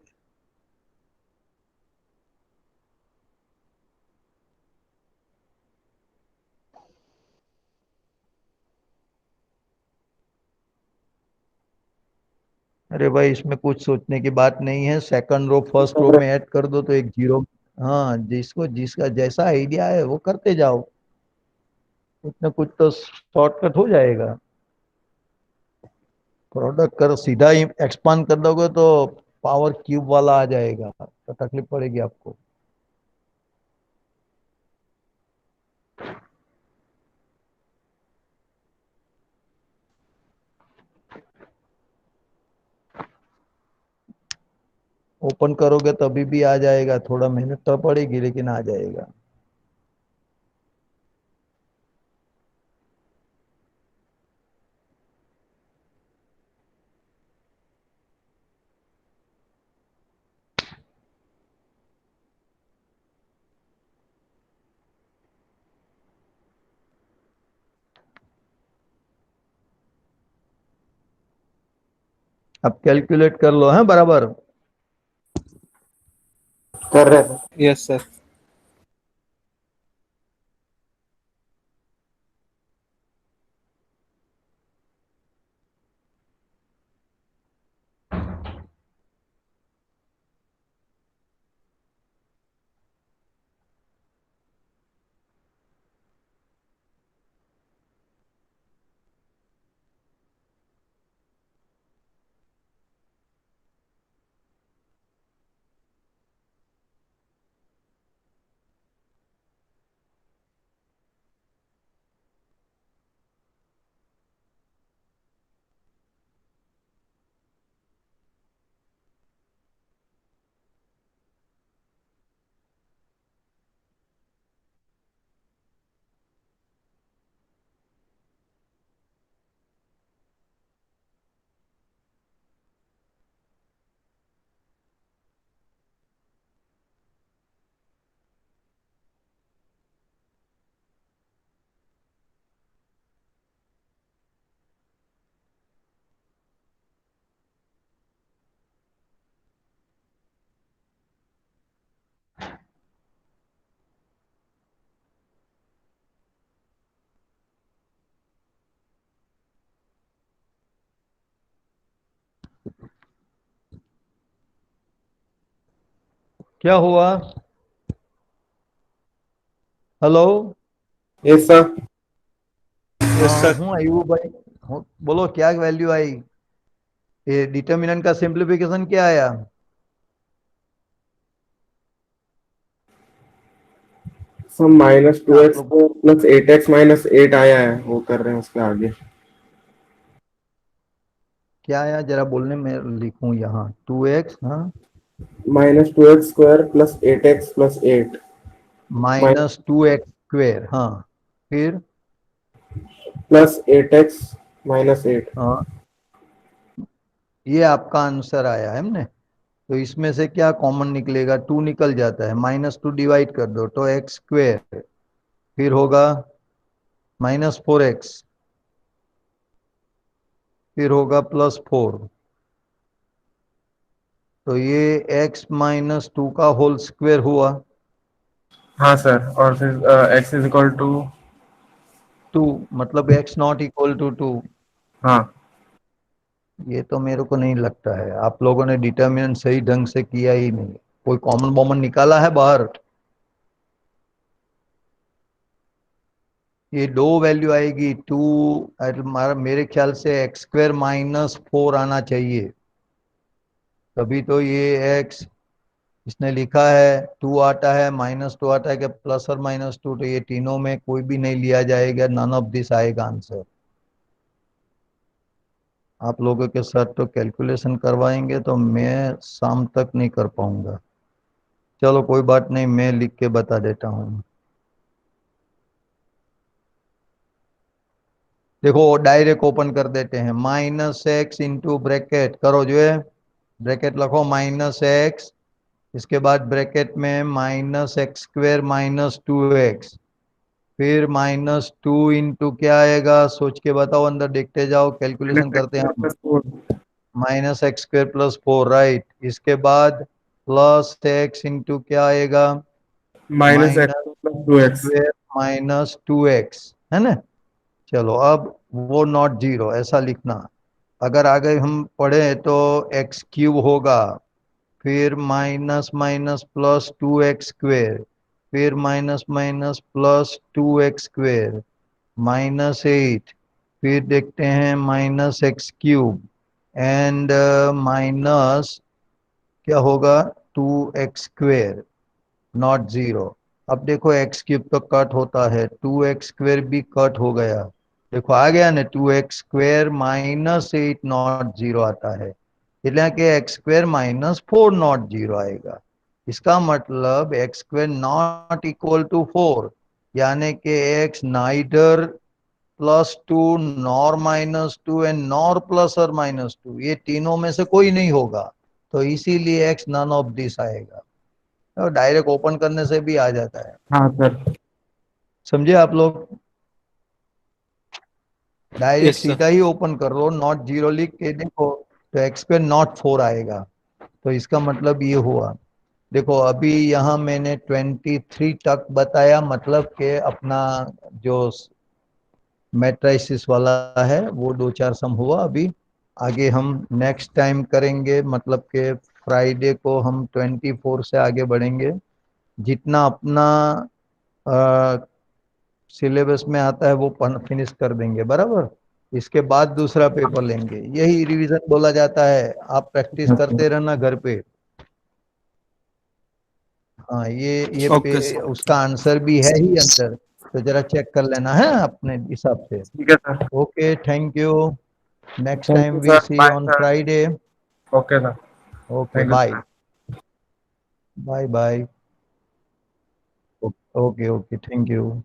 अरे भाई, इसमें कुछ सोचने की बात नहीं है, सेकंड रो फर्स्ट रो में ऐड कर दो तो एक जीरो। हाँ, जिसको जिसका जैसा आइडिया है वो करते जाओ, कुछ ना कुछ तो शॉर्टकट हो जाएगा। प्रोडक्ट कर सीधा ही एक्सपांड कर दोगे तो पावर क्यूब वाला आ जाएगा, तो तकलीफ पड़ेगी आपको। ओपन करोगे तो अभी भी आ जाएगा, थोड़ा मेहनत तो पड़ेगी लेकिन आ जाएगा। अब कैलकुलेट कर लो, है बराबर।
कर रहे हैं।
Yes sir.
क्या हुआ? हेलो।
Yes sir.
यस
हाँ
सर।
हूँ अयूब भाई। बोलो क्या वैल्यू आई? ये डिटर्मिनेंट का सिंप्लीफिकेशन क्या आया?
सर माइनस टू
आप
एक्स
लोग
प्लस 8x माइनस 8 आया है, वो कर रहे हैं उसके आगे।
क्या आया जरा बोलने में लिखूं यहाँ 2x, हाँ
-2x² plus 8x plus 8 minus
-2x², हाँ फिर
प्लस 8x माइनस 8।
हाँ ये आपका आंसर आया है हमने। तो इसमें से क्या कॉमन निकलेगा? 2 निकल जाता है, -2 डिवाइड कर दो तो x², फिर होगा -4x, फिर होगा +4। तो ये x-2 का होल स्क्वायर हुआ।
हाँ सर, और फिर x इज इक्वल टू।
2 मतलब x नॉट इक्वल टू 2।
हाँ
ये तो मेरे को नहीं लगता है, आप लोगों ने डिटर्मिनेंट सही ढंग से किया ही नहीं। कोई कॉमन बॉमन निकाला है बाहर? ये दो वैल्यू आएगी 2, मेरे ख्याल से x² - 4 आना चाहिए, तभी तो ये x इसने लिखा है 2 आता है, -2 आता है, कि +और -2, तो ये तीनों में कोई भी नहीं लिया जाएगा, नन ऑफ दिस आएगा आंसर। आप लोगों के साथ तो कैलकुलेशन करवाएंगे तो मैं शाम तक नहीं कर पाऊंगा। चलो कोई बात नहीं, मैं लिख के बता देता हूँ। देखो डायरेक्ट ओपन कर देते हैं, -x इंटू ब्रैकेट करो जो है, ब्रैकेट रखो -x, इसके बाद ब्रैकेट में -x² - 2x, फिर -2 इंटू क्या आएगा सोच के बताओ, अंदर देखते जाओ, कैलकुलेशन करते हैं हम। -x² + 4, right. इसके बाद +x इंटू क्या आएगा,
-x+2x।
-2x, है ना। चलो अब वो नॉट जीरो ऐसा लिखना। अगर आगे हम पढ़े तो x³ होगा, फिर माइनस माइनस +2x², फिर -++2x², -8, फिर देखते हैं -x³ एंड माइनस क्या होगा 2x², नॉट जीरो। अब देखो x³ तो कट होता है, 2x² भी कट हो गया, देखो आ गया ना 2x² -8 नॉट जीरो आता है, इसलिए कि x² -4 नॉट जीरो आएगा। इसका मतलब x² नॉट इक्वल टू 4, यानी कि x neither +2 nor -2 and nor +or -2, ये तीनों में से कोई नहीं होगा, तो इसीलिए x नन ऑफ दिस आएगा। और डायरेक्ट ओपन करने से भी आ जाता है,
हाँ सर।
समझे आप लोग। Direct
yes sir.
सीधा ही ओपन कर लो, नॉट जीरो लिख के देखो, तो x² नॉट 4 आएगा। तो इसका मतलब ये हुआ, देखो अभी यहाँ मैंने 23 तक बताया, मतलब के अपना जो मैट्रिसेस वाला है वो 2-4 सम हुआ। अभी आगे हम नेक्स्ट टाइम करेंगे, मतलब के फ्राइडे को हम 24 से आगे बढ़ेंगे, जितना अपना सिलेबस में आता है वो फिनिश कर देंगे, बराबर। इसके बाद दूसरा पेपर लेंगे, यही रिवीजन बोला जाता है, आप प्रैक्टिस
हाँ सर।
करते रहना घर पे। हाँ
ओके सर।
उसका आंसर भी है ही अंदर, तो जरा चेक कर लेना है अपने हिसाब से।
ठीक है सर।
Okay, thank you. Next
thank
time
you
we
sir,
see
bye
on
sir.
Friday.
Okay sir.
Okay
thank you
bye.
Sir.
Bye bye. Okay okay, thank you.